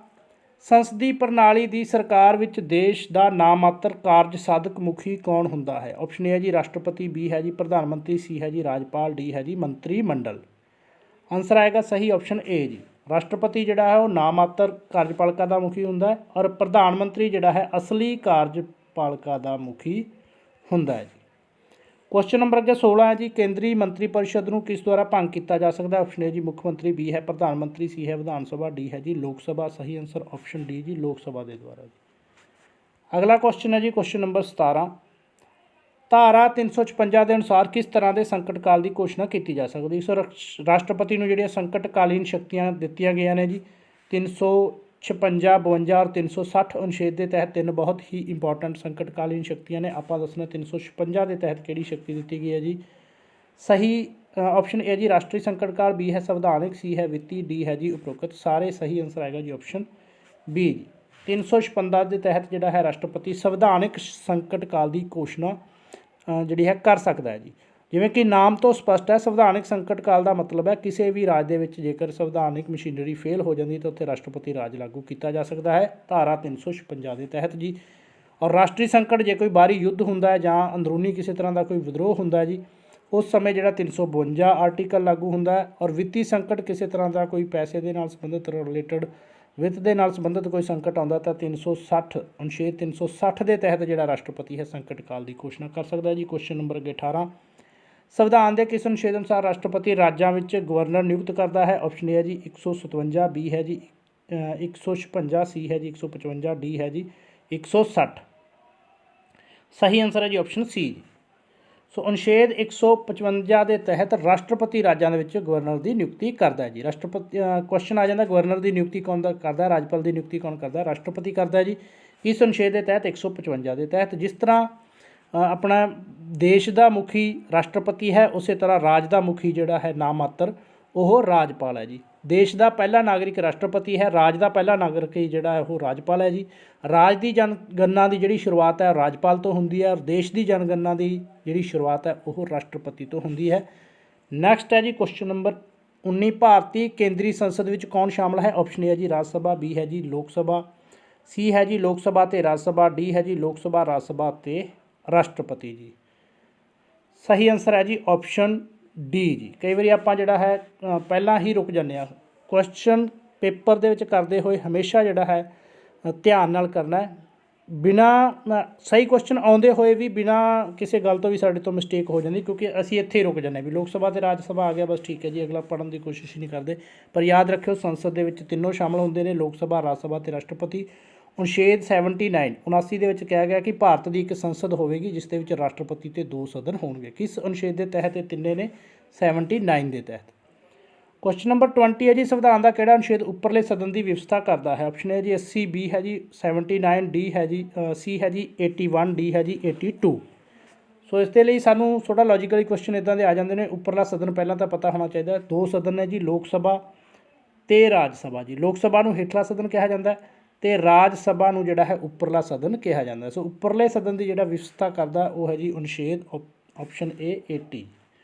ਸੰਸਦੀ ਪ੍ਰਣਾਲੀ ਦੀ ਸਰਕਾਰ ਵਿੱਚ ਦੇਸ਼ ਦਾ ਨਾਮਾਤਰ ਕਾਰਜ ਸਾਧਕ ਮੁਖੀ ਕੌਣ ਹੁੰਦਾ ਹੈ? ਆਪਸ਼ਨ ਹੈ ਜੀ ਰਾਸ਼ਟਰਪਤੀ, ਬੀ ਹੈ ਜੀ ਪ੍ਰਧਾਨ ਮੰਤਰੀ, ਸੀ ਹੈ ਜੀ ਰਾਜਪਾਲ, ਡੀ ਹੈ ਜੀ ਮੰਤਰੀ ਮੰਡਲ। ਆਨਸਰ ਆਏਗਾ ਸਹੀ ਆਪਸ਼ਨ ਏ ਜੀ। ਰਾਸ਼ਟਰਪਤੀ ਜਿਹੜਾ ਹੈ ਉਹ ਨਾਮਾਤਰ ਕਾਰਜਪਾਲਿਕਾ ਦਾ ਮੁਖੀ ਹੁੰਦਾ ਹੈ। ਔਰ ਪ੍ਰਧਾਨ ਮੰਤਰੀ ਜਿਹੜਾ ਹੈ ਅਸਲੀ ਕਾਰਜਪਾਲਿਕਾ ਦਾ ਮੁਖੀ ਹੁੰਦਾ ਹੈ ਜੀ। ਕੁਐਸਚਨ ਨੰਬਰ ਅੱਗੇ 16 ਹੈ ਜੀ, ਕੇਂਦਰੀ ਮੰਤਰੀ ਪਰਿਸ਼ਦ ਨੂੰ ਕਿਸ ਦੁਆਰਾ ਭੰਗ ਕੀਤਾ ਜਾ ਸਕਦਾ? ਆਪਸ਼ਨ ਹੈ ਜੀ ਮੁੱਖ ਮੰਤਰੀ, ਬੀ ਹੈ ਪ੍ਰਧਾਨ ਮੰਤਰੀ, ਸੀ ਹੈ ਵਿਧਾਨ ਸਭਾ, ਡੀ ਹੈ ਜੀ ਲੋਕ ਸਭਾ। ਸਹੀ ਆਨਸਰ ਆਪਸ਼ਨ ਡੀ ਜੀ ਲੋਕ ਸਭਾ ਦੇ ਦੁਆਰਾ ਜੀ। ਅਗਲਾ ਕੁਐਸਚਨ ਹੈ ਜੀ ਕੁਐਸਚਨ ਨੰਬਰ 17, ਧਾਰਾ 356 ਦੇ ਅਨੁਸਾਰ ਕਿਸ ਤਰ੍ਹਾਂ ਦੇ ਸੰਕਟ ਕਾਲ ਦੀ ਘੋਸ਼ਣਾ ਕੀਤੀ ਜਾ ਸਕਦੀ? ਸੋ ਰਾਸ਼ਟਰਪਤੀ ਨੂੰ ਜਿਹੜੀਆਂ ਸੰਕਟਕਾਲੀਨ ਸ਼ਕਤੀਆਂ ਦਿੱਤੀਆਂ ਗਈਆਂ ਨੇ ਜੀ 356, 52 ਔਰ 360 ਅਨੁਛੇਦ ਦੇ ਤਹਿਤ। ਤਿੰਨ ਬਹੁਤ ਹੀ ਇੰਪੋਰਟੈਂਟ ਸੰਕਟਕਾਲੀਨ ਸ਼ਕਤੀਆਂ ਨੇ। ਆਪਾਂ ਦੱਸਣਾ 356 ਦੇ ਤਹਿਤ ਕਿਹੜੀ ਸ਼ਕਤੀ ਦਿੱਤੀ ਗਈ ਹੈ ਜੀ। ਸਹੀ ਆਪਸ਼ਨ ਏ ਜੀ ਰਾਸ਼ਟਰੀ ਸੰਕਟ ਕਾਲ, ਬੀ ਹੈ ਸੰਵਿਧਾਨਕ, ਸੀ ਹੈ ਵਿੱਤੀ, ਡੀ ਹੈ ਜੀ ਉਪਰੋਕਤ। ਸਾਰੇ ਸਹੀ ਆਨਸਰ ਆਏਗਾ ਜੀ ਆਪਸ਼ਨ ਬੀ ਜੀ। 356 ਦੇ ਤਹਿਤ ਜਿਹੜਾ ਹੈ ਰਾਸ਼ਟਰਪਤੀ ਸੰਵਿਧਾਨਕ ਸੰਕਟ ਕਾਲ ਦੀ ਘੋਸ਼ਣਾ ਜਿਹੜੀ ਹੈ ਕਰ ਸਕਦਾ ਹੈ ਜੀ। ਜਿਵੇਂ ਕਿ ਨਾਮ ਤੋਂ ਸਪਸ਼ਟ ਹੈ, ਸੰਵਿਧਾਨਕ ਸੰਕਟ ਕਾਲ ਦਾ ਮਤਲਬ ਹੈ ਕਿਸੇ ਵੀ ਰਾਜ ਦੇ ਵਿੱਚ ਜੇਕਰ ਸੰਵਿਧਾਨਕ ਮਸ਼ੀਨਰੀ ਫੇਲ ਹੋ ਜਾਂਦੀ ਤਾਂ ਉੱਥੇ ਰਾਸ਼ਟਰਪਤੀ ਰਾਜ ਲਾਗੂ ਕੀਤਾ ਜਾ ਸਕਦਾ ਹੈ ਧਾਰਾ 356 ਦੇ ਤਹਿਤ ਜੀ। ਔਰ ਰਾਸ਼ਟਰੀ ਸੰਕਟ ਜੇ ਕੋਈ ਬਾਹਰੀ ਯੁੱਧ ਹੁੰਦਾ ਹੈ ਜਾਂ ਅੰਦਰੂਨੀ ਕਿਸੇ ਤਰ੍ਹਾਂ ਦਾ ਕੋਈ ਵਿਦਰੋਹ ਹੁੰਦਾ ਹੈ ਜੀ, ਉਸ ਸਮੇਂ ਜਿਹੜਾ 352 ਆਰਟੀਕਲ ਲਾਗੂ ਹੁੰਦਾ ਹੈ। ਔਰ ਵਿੱਤੀ ਸੰਕਟ ਕਿਸੇ ਤਰ੍ਹਾਂ ਦਾ ਕੋਈ ਪੈਸੇ ਦੇ ਨਾਲ ਸੰਬੰਧਿਤ ਰਿਲੇਟਡ ਵਿੱਤ ਦੇ ਨਾਲ ਸੰਬੰਧਿਤ ਕੋਈ ਸੰਕਟ ਆਉਂਦਾ ਤਾਂ 360 ਅਨੁਛੇਦ 360 ਦੇ ਤਹਿਤ ਜਿਹੜਾ ਰਾਸ਼ਟਰਪਤੀ ਹੈ ਸੰਕਟ ਕਾਲ ਦੀ ਘੋਸ਼ਣਾ ਕਰ ਸਕਦਾ ਹੈ ਜੀ। ਕੁਐਸਚਨ ਨੰਬਰ 18, ਸੰਵਿਧਾਨ ਦੇ ਕਿਸ ਅਨੁਛੇਦ ਅਨੁਸਾਰ ਰਾਸ਼ਟਰਪਤੀ ਰਾਜਾਂ ਵਿੱਚ ਗਵਰਨਰ ਨਿਯੁਕਤ ਕਰਦਾ ਹੈ? ਆਪਸ਼ਨ ਏ ਹੈ ਜੀ 157, ਬੀ ਹੈ ਜੀ 156, सी है जी 155, डी है जी 160। ਸਹੀ ਆਨਸਰ ਹੈ ਜੀ ਆਪਸ਼ਨ ਸੀ ਜੀ। ਸੋ ਅਨੁਛੇਦ 155 ਦੇ ਤਹਿਤ ਰਾਸ਼ਟਰਪਤੀ ਰਾਜਾਂ ਦੇ ਵਿੱਚ ਗਵਰਨਰ ਦੀ ਨਿਯੁਕਤੀ ਕਰਦਾ ਹੈ ਜੀ। ਰਾਸ਼ਟਰਪਤੀ ਕੁਐਸਚਨ ਆ ਜਾਂਦਾ ਗਵਰਨਰ ਦੀ ਨਿਯੁਕਤੀ ਕੌਣ ਕਰਦਾ, ਰਾਜਪਾਲ ਦੀ ਨਿਯੁਕਤੀ ਕੌਣ ਕਰਦਾ, ਰਾਸ਼ਟਰਪਤੀ ਕਰਦਾ ਹੈ ਜੀ। ਇਸ ਅਨੁਛੇਦ ਦੇ ਤਹਿਤ 155 ਦੇ ਤਹਿਤ ਜਿਸ ਤਰ੍ਹਾਂ ਆਪਣਾ ਦੇਸ਼ ਦਾ ਮੁਖੀ ਰਾਸ਼ਟਰਪਤੀ ਹੈ, ਉਸੇ ਤਰ੍ਹਾਂ ਰਾਜ ਦਾ ਮੁਖੀ ਜਿਹੜਾ ਹੈ ਨਾ ਮਾਤਰ ਉਹ ਰਾਜਪਾਲ ਹੈ ਜੀ। ਦੇਸ਼ ਦਾ ਪਹਿਲਾ ਨਾਗਰਿਕ ਰਾਸ਼ਟਰਪਤੀ ਹੈ, ਰਾਜ ਦਾ ਪਹਿਲਾ ਨਾਗਰਿਕ ਜਿਹੜਾ ਹੈ ਉਹ ਰਾਜਪਾਲ ਹੈ ਜੀ। ਰਾਜ ਦੀ ਜਨਗਣਨਾ ਦੀ ਜਿਹੜੀ ਸ਼ੁਰੂਆਤ ਹੈ ਰਾਜਪਾਲ ਤੋਂ ਹੁੰਦੀ ਹੈ, ਔਰ ਦੇਸ਼ ਦੀ ਜਨਗਣਨਾ ਦੀ ਜਿਹੜੀ ਸ਼ੁਰੂਆਤ ਹੈ ਉਹ ਰਾਸ਼ਟਰਪਤੀ ਤੋਂ ਹੁੰਦੀ ਹੈ। ਨੈਕਸਟ ਹੈ ਜੀ ਕੁਐਸਚਨ ਨੰਬਰ 19, ਭਾਰਤੀ ਕੇਂਦਰੀ ਸੰਸਦ ਵਿੱਚ ਕੌਣ ਸ਼ਾਮਲ ਹੈ? ਆਪਸ਼ਨ ਏ ਹੈ ਜੀ ਰਾਜ ਸਭਾ, ਬੀ ਹੈ ਜੀ ਲੋਕ ਸਭਾ, ਸੀ ਹੈ ਜੀ ਲੋਕ ਸਭਾ ਅਤੇ ਰਾਜ ਸਭਾ, ਡੀ ਹੈ ਜੀ ਲੋਕ ਸਭਾ, ਰਾਜ ਸਭਾ ਅਤੇ ਰਾਸ਼ਟਰਪਤੀ ਜੀ। ਸਹੀ ਆਨਸਰ ਹੈ ਜੀ ਆਪਸ਼ਨ ਡੀ ਜੀ। ਕਈ ਵਾਰੀ ਆਪਾਂ ਜਿਹੜਾ ਹੈ ਪਹਿਲਾਂ ਹੀ ਰੁਕ ਜਾਂਦੇ ਹਾਂ। ਕੁਐਸਚਨ ਪੇਪਰ ਦੇ ਵਿੱਚ ਕਰਦੇ ਹੋਏ ਹਮੇਸ਼ਾ ਜਿਹੜਾ ਹੈ ਧਿਆਨ ਨਾਲ ਕਰਨਾ ਹੈ। ਬਿਨਾਂ ਸਹੀ ਕੁਐਸਚਨ ਆਉਂਦੇ ਹੋਏ ਵੀ ਬਿਨਾਂ ਕਿਸੇ ਗੱਲ ਤੋਂ ਵੀ ਸਾਡੇ ਤੋਂ ਮਿਸਟੇਕ ਹੋ ਜਾਂਦੀ, ਕਿਉਂਕਿ ਅਸੀਂ ਇੱਥੇ ਹੀ ਰੁਕ ਜਾਂਦੇ ਵੀ ਲੋਕ ਸਭਾ ਅਤੇ ਰਾਜ ਸਭਾ ਆ ਗਿਆ ਬਸ ਠੀਕ ਹੈ ਜੀ, ਅਗਲਾ ਪੜ੍ਹਨ ਦੀ ਕੋਸ਼ਿਸ਼ ਹੀ ਨਹੀਂ ਕਰਦੇ। ਪਰ ਯਾਦ ਰੱਖਿਓ ਸੰਸਦ ਦੇ ਵਿੱਚ ਤਿੰਨੋਂ ਸ਼ਾਮਲ ਹੁੰਦੇ ਨੇ, ਲੋਕ ਸਭਾ, ਰਾਜ ਸਭਾ ਅਤੇ ਰਾਸ਼ਟਰਪਤੀ। ਅਨੁਛੇਦ 79 ਦੇ ਵਿੱਚ ਕਿਹਾ ਗਿਆ ਕਿ ਭਾਰਤ ਦੀ ਇੱਕ ਸੰਸਦ ਹੋਵੇਗੀ ਜਿਸ ਦੇ ਵਿੱਚ ਰਾਸ਼ਟਰਪਤੀ ਅਤੇ 2 ਸਦਨ ਹੋਣਗੇ। ਕਿਸ ਅਨੁਛੇਦ ਦੇ ਤਹਿਤ ਇਹ ਤਿੰਨੇ ਨੇ? 79 ਦੇ ਤਹਿਤ। ਕੁਐਸਚਨ ਨੰਬਰ 20 ਹੈ ਜੀ ਸੰਵਿਧਾਨ ਦਾ ਕਿਹੜਾ ਅਨੁਛੇਦ ਉੱਪਰਲੇ ਸਦਨ ਦੀ ਵਿਵਸਥਾ ਕਰਦਾ ਹੈ? ਆਪਸ਼ਨ ਏ ਜੀ 80, ਬੀ ਹੈ ਜੀ 79, ਡੀ ਹੈ ਜੀ ਸੀ ਹੈ ਜੀ 81, ਡੀ ਹੈ ਜੀ 82। ਸੋ ਇਸ ਦੇ ਲਈ ਸਾਨੂੰ ਥੋੜ੍ਹਾ ਲੌਜੀਕਲੀ ਕੁਐਸਚਨ ਇੱਦਾਂ ਦੇ ਆ ਜਾਂਦੇ ਨੇ। ਉੱਪਰਲਾ ਸਦਨ ਪਹਿਲਾਂ ਤਾਂ ਪਤਾ ਹੋਣਾ ਚਾਹੀਦਾ। 2 ਸਦਨ ਨੇ ਜੀ ਲੋਕ ਸਭਾ ਅਤੇ ਰਾਜ ਸਭਾ ਜੀ। ਲੋਕ ਸਭਾ ਨੂੰ ਹੇਠਲਾ ਸਦਨ ਕਿਹਾ ਜਾਂਦਾ ਅਤੇ ਰਾਜ ਸਭਾ ਨੂੰ ਜਿਹੜਾ ਹੈ ਉੱਪਰਲਾ ਸਦਨ ਕਿਹਾ ਜਾਂਦਾ। ਸੋ ਉੱਪਰਲੇ ਸਦਨ ਦੀ ਜਿਹੜਾ ਵਿਵਸਥਾ ਕਰਦਾ ਉਹ ਹੈ ਜੀ ਅਨੁਛੇਦ ਆਪਸ਼ਨ ਏ 80।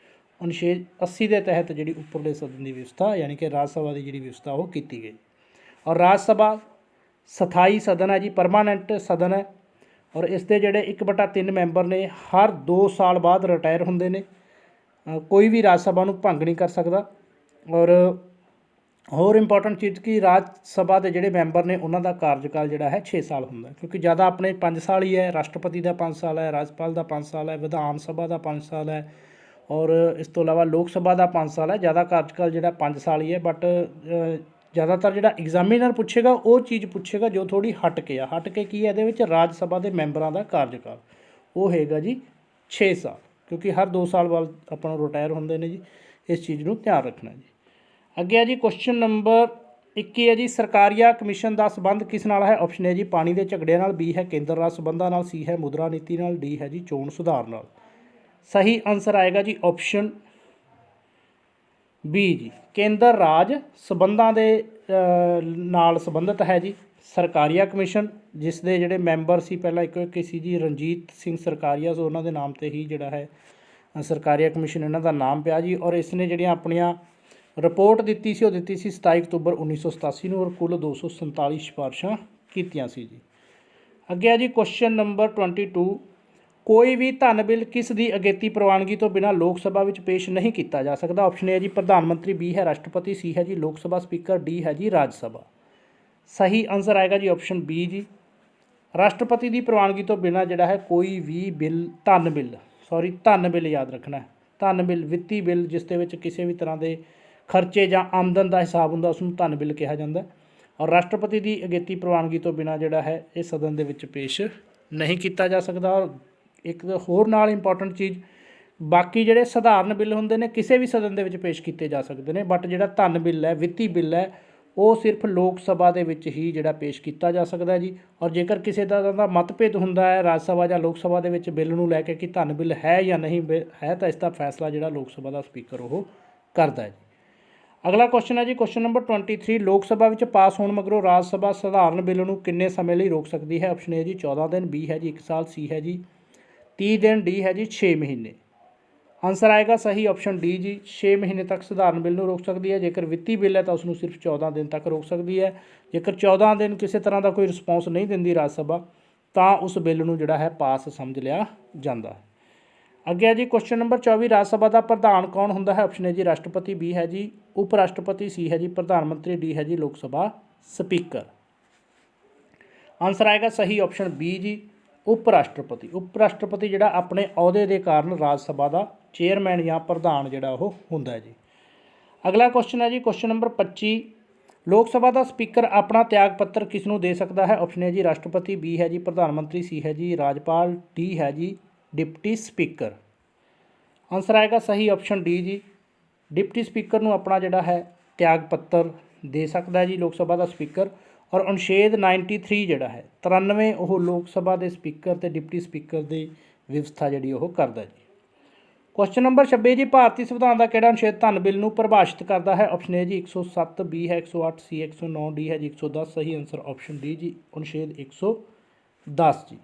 ਅਨੁਛੇਦ 80 ਦੇ ਤਹਿਤ ਜਿਹੜੀ ਉੱਪਰਲੇ ਸਦਨ ਦੀ ਵਿਵਸਥਾ ਯਾਨੀ ਕਿ ਰਾਜ ਸਭਾ ਦੀ ਜਿਹੜੀ ਵਿਵਸਥਾ ਉਹ ਕੀਤੀ ਗਈ। ਔਰ ਰਾਜ ਸਭਾ ਸਥਾਈ ਸਦਨ ਹੈ ਜੀ, ਪਰਮਾਨੈਂਟ ਸਦਨ ਹੈ। ਔਰ ਇਸ ਦੇ ਜਿਹੜੇ 1/3 ਮੈਂਬਰ ਨੇ ਹਰ 2 ਸਾਲ ਬਾਅਦ ਰਿਟਾਇਰ ਹੁੰਦੇ ਨੇ। ਕੋਈ ਵੀ ਰਾਜ ਸਭਾ ਨੂੰ ਭੰਗ ਨਹੀਂ ਕਰ ਸਕਦਾ। ਔਰ ਹੋਰ ਇੰਪੋਰਟੈਂਟ ਚੀਜ਼ ਕਿ ਰਾਜ ਸਭਾ ਦੇ ਜਿਹੜੇ ਮੈਂਬਰ ਨੇ ਉਹਨਾਂ ਦਾ ਕਾਰਜਕਾਲ ਜਿਹੜਾ ਹੈ 6 ਸਾਲ ਹੁੰਦਾ, ਕਿਉਂਕਿ ਜ਼ਿਆਦਾ ਆਪਣੇ 5 ਸਾਲ ਹੀ ਹੈ। ਰਾਸ਼ਟਰਪਤੀ ਦਾ 5 ਸਾਲ ਹੈ, ਰਾਜਪਾਲ ਦਾ 5 ਸਾਲ ਹੈ, ਵਿਧਾਨ ਸਭਾ ਦਾ 5 ਸਾਲ ਹੈ, ਔਰ ਇਸ ਤੋਂ ਇਲਾਵਾ ਲੋਕ ਸਭਾ ਦਾ 5 ਸਾਲ ਹੈ। ਜ਼ਿਆਦਾ ਕਾਰਜਕਾਲ ਜਿਹੜਾ 5 ਸਾਲ ਹੀ ਹੈ। ਬਟ ਜ਼ਿਆਦਾਤਰ ਜਿਹੜਾ ਐਗਜ਼ਾਮੀਨਰ ਪੁੱਛੇਗਾ ਉਹ ਚੀਜ਼ ਪੁੱਛੇਗਾ ਜੋ ਥੋੜ੍ਹੀ ਹਟ ਕੇ ਆ। ਹਟ ਕੇ ਕੀ ਹੈ ਇਹਦੇ ਵਿੱਚ? ਰਾਜ ਸਭਾ ਦੇ ਮੈਂਬਰਾਂ ਦਾ ਕਾਰਜਕਾਲ ਉਹ ਹੈਗਾ ਜੀ 6 ਸਾਲ, ਕਿਉਂਕਿ ਹਰ 2 ਸਾਲ ਬਾਅਦ ਆਪਾਂ ਨੂੰ ਰਿਟਾਇਰ ਹੁੰਦੇ ਨੇ ਜੀ। ਇਸ ਚੀਜ਼ ਨੂੰ ਧਿਆਨ ਰੱਖਣਾ ਜੀ। ਅੱਗੇ ਹੈ ਜੀ ਕੁਐਸਚਨ ਨੰਬਰ 21 ਹੈ ਜੀ ਸਰਕਾਰੀਆ ਕਮਿਸ਼ਨ ਦਾ ਸੰਬੰਧ ਕਿਸ ਨਾਲ ਹੈ? ਆਪਸ਼ਨ ਏ ਜੀ ਪਾਣੀ ਦੇ ਝਗੜਿਆਂ ਨਾਲ, ਬੀ ਹੈ ਕੇਂਦਰ ਰਾਜ ਸੰਬੰਧਾਂ ਨਾਲ, ਸੀ ਹੈ ਮੁਦਰਾ ਨੀਤੀ ਨਾਲ, ਡੀ ਹੈ ਜੀ ਚੋਣ ਸੁਧਾਰ ਨਾਲ। ਸਹੀ ਆਨਸਰ ਆਏਗਾ ਜੀ ਆਪਸ਼ਨ ਬੀ ਜੀ, ਕੇਂਦਰ ਰਾਜ ਸੰਬੰਧਾਂ ਦੇ ਨਾਲ ਸੰਬੰਧਿਤ ਹੈ ਜੀ ਸਰਕਾਰੀਆ ਕਮਿਸ਼ਨ, ਜਿਸ ਦੇ ਜਿਹੜੇ ਮੈਂਬਰ ਸੀ ਪਹਿਲਾਂ ਇੱਕ ਸੀ ਜੀ ਰਣਜੀਤ ਸਿੰਘ ਸਰਕਾਰੀਆ। ਸੋ ਉਹਨਾਂ ਦੇ ਨਾਮ 'ਤੇ ਹੀ ਜਿਹੜਾ ਹੈ ਸਰਕਾਰੀਆ ਕਮਿਸ਼ਨ ਇਹਨਾਂ ਦਾ ਨਾਮ ਪਿਆ ਜੀ। ਔਰ ਇਸ ਨੇ ਜਿਹੜੀਆਂ ਆਪਣੀਆਂ ਰਿਪੋਰਟ ਦਿੱਤੀ ਸੀ ਉਹ ਦਿੱਤੀ ਸੀ 27 ਅਕਤੂਬਰ 1987 ਨੂੰ, ਔਰ ਕੁੱਲ 247 ਸਿਫਾਰਸ਼ਾਂ ਕੀਤੀਆਂ ਸੀ ਜੀ। ਅੱਗੇ ਹੈ ਜੀ ਕੁਐਸਚਨ ਨੰਬਰ 22, ਕੋਈ ਵੀ ਧਨ ਬਿੱਲ ਕਿਸ ਦੀ ਅਗੇਤੀ ਪ੍ਰਵਾਨਗੀ ਤੋਂ ਬਿਨਾਂ ਲੋਕ ਸਭਾ ਵਿੱਚ ਪੇਸ਼ ਨਹੀਂ ਕੀਤਾ ਜਾ ਸਕਦਾ? ਆਪਸ਼ਨ ਏ ਜੀ ਪ੍ਰਧਾਨ ਮੰਤਰੀ, ਬੀ ਹੈ ਰਾਸ਼ਟਰਪਤੀ, ਸੀ ਹੈ ਜੀ ਲੋਕ ਸਭਾ ਸਪੀਕਰ, ਡੀ ਹੈ ਜੀ ਰਾਜ ਸਭਾ। ਸਹੀ ਆਨਸਰ ਆਏਗਾ ਜੀ ਆਪਸ਼ਨ ਬੀ ਜੀ, ਰਾਸ਼ਟਰਪਤੀ ਦੀ ਪ੍ਰਵਾਨਗੀ ਤੋਂ ਬਿਨਾਂ ਜਿਹੜਾ ਹੈ ਕੋਈ ਵੀ ਬਿੱਲ ਧਨ ਬਿੱਲ ਯਾਦ ਰੱਖਣਾ, ਧਨ ਬਿੱਲ ਵਿੱਤੀ ਬਿੱਲ ਜਿਸ ਦੇ ਵਿੱਚ ਕਿਸੇ ਵੀ ਤਰ੍ਹਾਂ ਦੇ ਖਰਚੇ ਜਾਂ ਆਮਦਨ ਦਾ ਹਿਸਾਬ ਹੁੰਦਾ ਉਸ ਨੂੰ ਧਨ ਬਿੱਲ ਕਿਹਾ ਜਾਂਦਾ। ਔਰ ਰਾਸ਼ਟਰਪਤੀ ਦੀ ਅਗੇਤੀ ਪ੍ਰਵਾਨਗੀ ਤੋਂ ਬਿਨਾਂ ਜਿਹੜਾ ਹੈ ਇਹ ਸਦਨ ਦੇ ਵਿੱਚ ਪੇਸ਼ ਨਹੀਂ ਕੀਤਾ ਜਾ ਸਕਦਾ। ਔਰ ਇੱਕ ਹੋਰ ਨਾਲ ਇੰਪੋਰਟੈਂਟ ਚੀਜ਼, ਬਾਕੀ ਜਿਹੜੇ ਸਧਾਰਨ ਬਿੱਲ ਹੁੰਦੇ ਨੇ ਕਿਸੇ ਵੀ ਸਦਨ ਦੇ ਵਿੱਚ ਪੇਸ਼ ਕੀਤੇ ਜਾ ਸਕਦੇ ਨੇ, ਬਟ ਜਿਹੜਾ ਧਨ ਬਿੱਲ ਹੈ, ਵਿੱਤੀ ਬਿੱਲ ਹੈ, ਉਹ ਸਿਰਫ ਲੋਕ ਸਭਾ ਦੇ ਵਿੱਚ ਹੀ ਜਿਹੜਾ ਪੇਸ਼ ਕੀਤਾ ਜਾ ਸਕਦਾ ਜੀ। ਔਰ ਜੇਕਰ ਕਿਸੇ ਤਰ੍ਹਾਂ ਦਾ ਮਤਭੇਦ ਹੁੰਦਾ ਹੈ ਰਾਜ ਸਭਾ ਜਾਂ ਲੋਕ ਸਭਾ ਦੇ ਵਿੱਚ ਬਿੱਲ ਨੂੰ ਲੈ ਕੇ ਕਿ ਧਨ ਬਿੱਲ ਹੈ ਜਾਂ ਨਹੀਂ ਹੈ, ਤਾਂ ਇਸ ਦਾ ਫੈਸਲਾ ਜਿਹੜਾ ਲੋਕ ਸਭਾ ਦਾ ਸਪੀਕਰ ਉਹ ਕਰਦਾ ਹੈ ਜੀ। ਅਗਲਾ ਕੁਐਸਚਨ ਹੈ ਜੀ ਕੁਐਸਚਨ ਨੰਬਰ 23, ਲੋਕ ਸਭਾ ਵਿੱਚ ਪਾਸ ਹੋਣ ਮਗਰੋਂ ਰਾਜ ਸਭਾ ਸਧਾਰਨ ਬਿੱਲ ਨੂੰ ਕਿੰਨੇ ਸਮੇਂ ਲਈ ਰੋਕ ਸਕਦੀ ਹੈ? ਆਪਸ਼ਨ ਏ ਜੀ 14 ਦਿਨ, ਬੀ ਹੈ ਜੀ 1 ਸਾਲ, ਸੀ ਹੈ ਜੀ 30 ਦਿਨ, ਡੀ ਹੈ ਜੀ 6 ਮਹੀਨੇ। ਆਨਸਰ ਆਏਗਾ ਸਹੀ ਆਪਸ਼ਨ ਡੀ ਜੀ, 6 ਮਹੀਨੇ ਤੱਕ ਸਧਾਰਨ ਬਿੱਲ ਨੂੰ ਰੋਕ ਸਕਦੀ ਹੈ। ਜੇਕਰ ਵਿੱਤੀ ਬਿੱਲ ਹੈ ਤਾਂ ਉਸ ਨੂੰ ਸਿਰਫ 14 ਦਿਨ ਤੱਕ ਰੋਕ ਸਕਦੀ ਹੈ। ਜੇਕਰ 14 ਦਿਨ ਕਿਸੇ ਤਰ੍ਹਾਂ ਦਾ ਕੋਈ ਰਿਸਪੌਂਸ ਨਹੀਂ ਦਿੰਦੀ ਰਾਜ ਸਭਾ ਤਾਂ ਉਸ ਬਿੱਲ ਨੂੰ ਜਿਹੜਾ ਹੈ ਪਾਸ ਸਮਝ ਲਿਆ ਜਾਂਦਾ ਹੈ। ਅੱਗੇ ਹੈ ਜੀ ਕੁਐਸਚਨ ਨੰਬਰ 24, ਰਾਜ ਸਭਾ ਦਾ ਪ੍ਰਧਾਨ ਕੌਣ ਹੁੰਦਾ ਹੈ? ਆਪਸ਼ਨ ਏ ਜੀ ਰਾਸ਼ਟਰਪਤੀ, ਬੀ ਹੈ ਜੀ ਉਪ ਰਾਸ਼ਟਰਪਤੀ, ਸੀ ਹੈ ਜੀ ਪ੍ਰਧਾਨ ਮੰਤਰੀ, ਡੀ ਹੈ ਜੀ ਲੋਕ ਸਭਾ ਸਪੀਕਰ। ਆਨਸਰ ਆਏਗਾ ਸਹੀ ਆਪਸ਼ਨ ਬੀ ਜੀ, ਉਪ ਰਾਸ਼ਟਰਪਤੀ। ਉਪ ਰਾਸ਼ਟਰਪਤੀ ਜਿਹੜਾ ਆਪਣੇ ਅਹੁਦੇ ਦੇ ਕਾਰਨ ਰਾਜ ਸਭਾ ਦਾ ਚੇਅਰਮੈਨ ਜਾਂ ਪ੍ਰਧਾਨ ਜਿਹੜਾ ਉਹ ਹੁੰਦਾ ਹੈ ਜੀ। ਅਗਲਾ ਕੁਐਸਚਨ ਹੈ ਜੀ ਕੁਐਸਚਨ ਨੰਬਰ 25, ਲੋਕ ਸਭਾ ਦਾ ਸਪੀਕਰ ਆਪਣਾ ਤਿਆਗ ਪੱਤਰ ਕਿਸ ਨੂੰ ਦੇ ਸਕਦਾ ਹੈ? ਆਪਸ਼ਨ ਹੈ ਜੀ ਰਾਸ਼ਟਰਪਤੀ, ਬੀ ਹੈ ਜੀ ਪ੍ਰਧਾਨ ਮੰਤਰੀ, ਸੀ ਹੈ ਜੀ ਰਾਜਪਾਲ, ਡੀ ਹੈ ਜੀ ਡਿਪਟੀ ਸਪੀਕਰ। ਆਨਸਰ ਆਏਗਾ ਸਹੀ option D G. Deputy speaker ਨੂੰ ਆਪਣਾ ਜਿਹੜਾ ਹੈ ਤਿਆਗ ਪੱਤਰ ਦੇ ਸਕਦਾ ਜੀ ਲੋਕ ਸਭਾ ਦਾ ਸਪੀਕਰ। ਔਰ ਅਨੁਛੇਦ 93 ਜਿਹੜਾ ਹੈ 93 ਉਹ ਲੋਕ ਸਭਾ ਦੇ ਸਪੀਕਰ ਅਤੇ ਡਿਪਟੀ ਸਪੀਕਰ ਦੀ ਵਿਵਸਥਾ ਜਿਹੜੀ ਉਹ ਕਰਦਾ ਜੀ। ਕੁਐਸਚਨ ਨੰਬਰ 26 ਜੀ, ਭਾਰਤੀ ਸੰਵਿਧਾਨ ਦਾ ਕਿਹੜਾ ਅਨੁਛੇਦ ਧਨ ਬਿੱਲ ਨੂੰ ਪਰਿਭਾਸ਼ਿਤ ਕਰਦਾ ਹੈ? ਆਪਸ਼ਨ ਏ ਜੀ 107, ਬੀ ਹੈ 108, ਸੀ 109, ਡੀ ਹੈ ਜੀ 110। ਸਹੀ ਆਨਸਰ ਆਪਸ਼ਨ ਡੀ ਜੀ, ਅਨੁਛੇਦ 110 ਜੀ।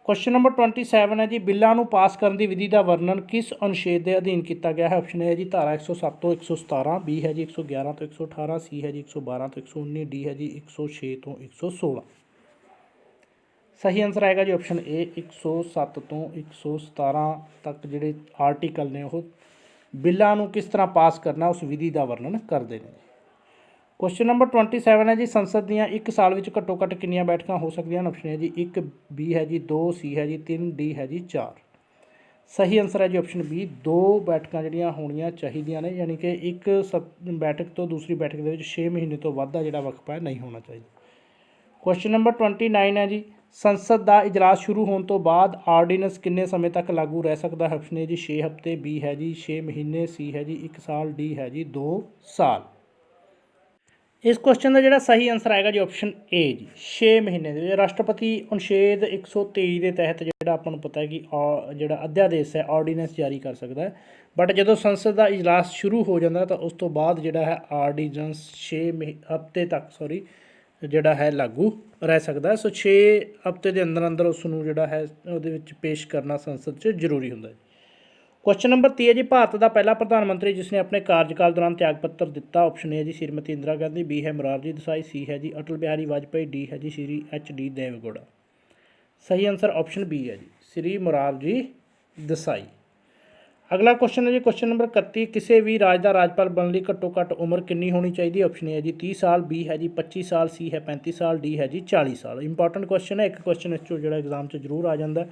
ਕੁਐਸਚਨ ਨੰਬਰ 27 ਹੈ ਜੀ, ਬਿੱਲਾਂ ਨੂੰ ਪਾਸ ਕਰਨ ਦੀ ਵਿਧੀ ਦਾ ਵਰਣਨ ਕਿਸ ਅਨੁਛੇਦ ਦੇ ਅਧੀਨ ਕੀਤਾ ਗਿਆ ਹੈ? ਆਪਸ਼ਨ ਏ ਜੀ ਧਾਰਾ 107 ਤੋਂ 117, ਬੀ ਹੈ ਜੀ 111 ਤੋਂ 118, ਸੀ ਹੈ ਜੀ 112 ਤੋਂ 119, ਡੀ ਹੈ ਜੀ 106 ਤੋਂ 116। ਸਹੀ ਆਨਸਰ ਆਏਗਾ ਜੀ ਆਪਸ਼ਨ ਏ 107 ਤੋਂ 117 ਤੱਕ ਜਿਹੜੇ ਆਰਟੀਕਲ ਨੇ ਉਹ ਬਿੱਲਾਂ ਨੂੰ ਕਿਸ ਤਰ੍ਹਾਂ ਪਾਸ ਕਰਨਾ ਉਸ ਵਿਧੀ ਦਾ ਵਰਣਨ ਕਰਦੇ ਨੇ। ਕੁਐਸਚਨ ਨੰਬਰ 27 ਹੈ ਜੀ, ਸੰਸਦ ਦੀਆਂ ਇੱਕ ਸਾਲ ਵਿੱਚ ਘੱਟੋ ਘੱਟ ਕਿੰਨੀਆਂ ਬੈਠਕਾਂ ਹੋ ਸਕਦੀਆਂ ਹਨ? ਆਪਸ਼ਨ ਹੈ ਜੀ 1, ਬੀ ਹੈ ਜੀ 2, ਸੀ ਹੈ ਜੀ 3, ਡੀ ਹੈ ਜੀ 4। ਸਹੀ ਆਨਸਰ ਹੈ ਜੀ ਆਪਸ਼ਨ ਬੀ, 2 ਬੈਠਕਾਂ ਜਿਹੜੀਆਂ ਹੋਣੀਆਂ ਚਾਹੀਦੀਆਂ ਨੇ, ਯਾਨੀ ਕਿ ਇੱਕ ਬੈਠਕ ਤੋਂ ਦੂਸਰੀ ਬੈਠਕ ਦੇ ਵਿੱਚ 6 ਮਹੀਨੇ ਤੋਂ ਵੱਧ ਦਾ ਜਿਹੜਾ ਵਕਫਾ ਹੈ ਨਹੀਂ ਹੋਣਾ ਚਾਹੀਦਾ। ਕੁਐਸਚਨ ਨੰਬਰ 29 ਹੈ ਜੀ, ਸੰਸਦ ਦਾ ਇਜਲਾਸ ਸ਼ੁਰੂ ਹੋਣ ਤੋਂ ਬਾਅਦ ਆਰਡੀਨੈਂਸ ਕਿੰਨੇ ਸਮੇਂ ਤੱਕ ਲਾਗੂ ਰਹਿ ਸਕਦਾ ਹੈ? ਆਪਸ਼ਨ ਏ ਜੀ 6 ਹਫ਼ਤੇ, ਬੀ ਹੈ ਜੀ 6 ਮਹੀਨੇ, ਸੀ ਹੈ ਜੀ 1 ਸਾਲ, ਡੀ ਹੈ ਜੀ 2 ਸਾਲ। ਇਸ ਕੁਐਸਚਨ ਦਾ ਜਿਹੜਾ ਸਹੀ ਆਨਸਰ ਆਏਗਾ ਜੀ ਆਪਸ਼ਨ ਏ ਜੀ 6 ਮਹੀਨੇ ਦੇ। ਰਾਸ਼ਟਰਪਤੀ ਅਨੁਛੇਦ 123 ਦੇ ਤਹਿਤ ਜਿਹੜਾ ਆਪਾਂ ਨੂੰ ਪਤਾ ਹੈ ਕਿ ਜਿਹੜਾ ਅਧਿਆਦੇਸ਼ ਹੈ ਆਰਡੀਨੈਂਸ ਜਾਰੀ ਕਰ ਸਕਦਾ ਹੈ, ਬਟ ਜਦੋਂ ਸੰਸਦ ਦਾ ਇਜਲਾਸ ਸ਼ੁਰੂ ਹੋ ਜਾਂਦਾ ਤਾਂ ਉਸ ਤੋਂ ਬਾਅਦ ਜਿਹੜਾ ਹੈ ਆਰਡੀਨੈਂਸ 6 ਹਫ਼ਤੇ ਤੱਕ ਜਿਹੜਾ ਹੈ ਲਾਗੂ ਰਹਿ ਸਕਦਾ। ਸੋ 6 ਹਫ਼ਤੇ ਦੇ ਅੰਦਰ ਅੰਦਰ ਉਸ ਨੂੰ ਜਿਹੜਾ ਹੈ ਉਹਦੇ ਵਿੱਚ ਪੇਸ਼ ਕਰਨਾ ਸੰਸਦ 'ਚ ਜ਼ਰੂਰੀ ਹੁੰਦਾ ਹੈ। ਕੁਐਸਚਨ ਨੰਬਰ 30 ਹੈ ਜੀ, ਭਾਰਤ ਦਾ ਪਹਿਲਾ ਪ੍ਰਧਾਨ ਮੰਤਰੀ ਜਿਸ ਨੇ ਆਪਣੇ ਕਾਰਜਕਾਲ ਦੌਰਾਨ ਤਿਆਗ ਪੱਤਰ ਦਿੱਤਾ? ਆਪਸ਼ਨ ਏ ਜੀ ਸ਼੍ਰੀਮਤੀ ਇੰਦਰਾ ਗਾਂਧੀ, ਬੀ ਹੈ ਮੁਰਾਰਜੀ ਦੇਸਾਈ, ਸੀ ਹੈ ਜੀ ਅਟਲ ਬਿਹਾਰੀ ਵਾਜਪਾਈ, ਡੀ ਹੈ ਜੀ ਸ਼੍ਰੀ HD ਦੇਵੇਗੌੜਾ। ਸਹੀ ਆਨਸਰ ਆਪਸ਼ਨ ਬੀ ਹੈ ਜੀ ਸ਼੍ਰੀ ਮੁਰਾਰਜੀ ਦੇਸਾਈ। ਅਗਲਾ ਕੁਐਸਚਨ ਹੈ ਜੀ, ਕੁਐਸਚਨ ਨੰਬਰ 31, ਕਿਸੇ ਵੀ ਰਾਜ ਦਾ ਰਾਜਪਾਲ ਬਣਨ ਲਈ ਘੱਟੋ ਘੱਟ ਉਮਰ ਕਿੰਨੀ ਹੋਣੀ ਚਾਹੀਦੀ ਹੈ? ਆਪਸ਼ਨ ਏ ਜੀ 30 ਸਾਲ, ਬੀ ਹੈ ਜੀ 25 ਸਾਲ, ਸੀ ਹੈ 35 ਸਾਲ, ਡੀ ਹੈ ਜੀ 40 ਸਾਲ। ਇੰਪੋਰਟੈਂਟ ਕੁਐਸਚਨ ਹੈ, ਇੱਕ ਕੁਐਸਚਨ ਇਸ 'ਚੋਂ ਜਿਹੜਾ ਐਗਜ਼ਾਮ 'ਚ ਜ਼ਰੂਰ ਆ ਜਾਂਦਾ।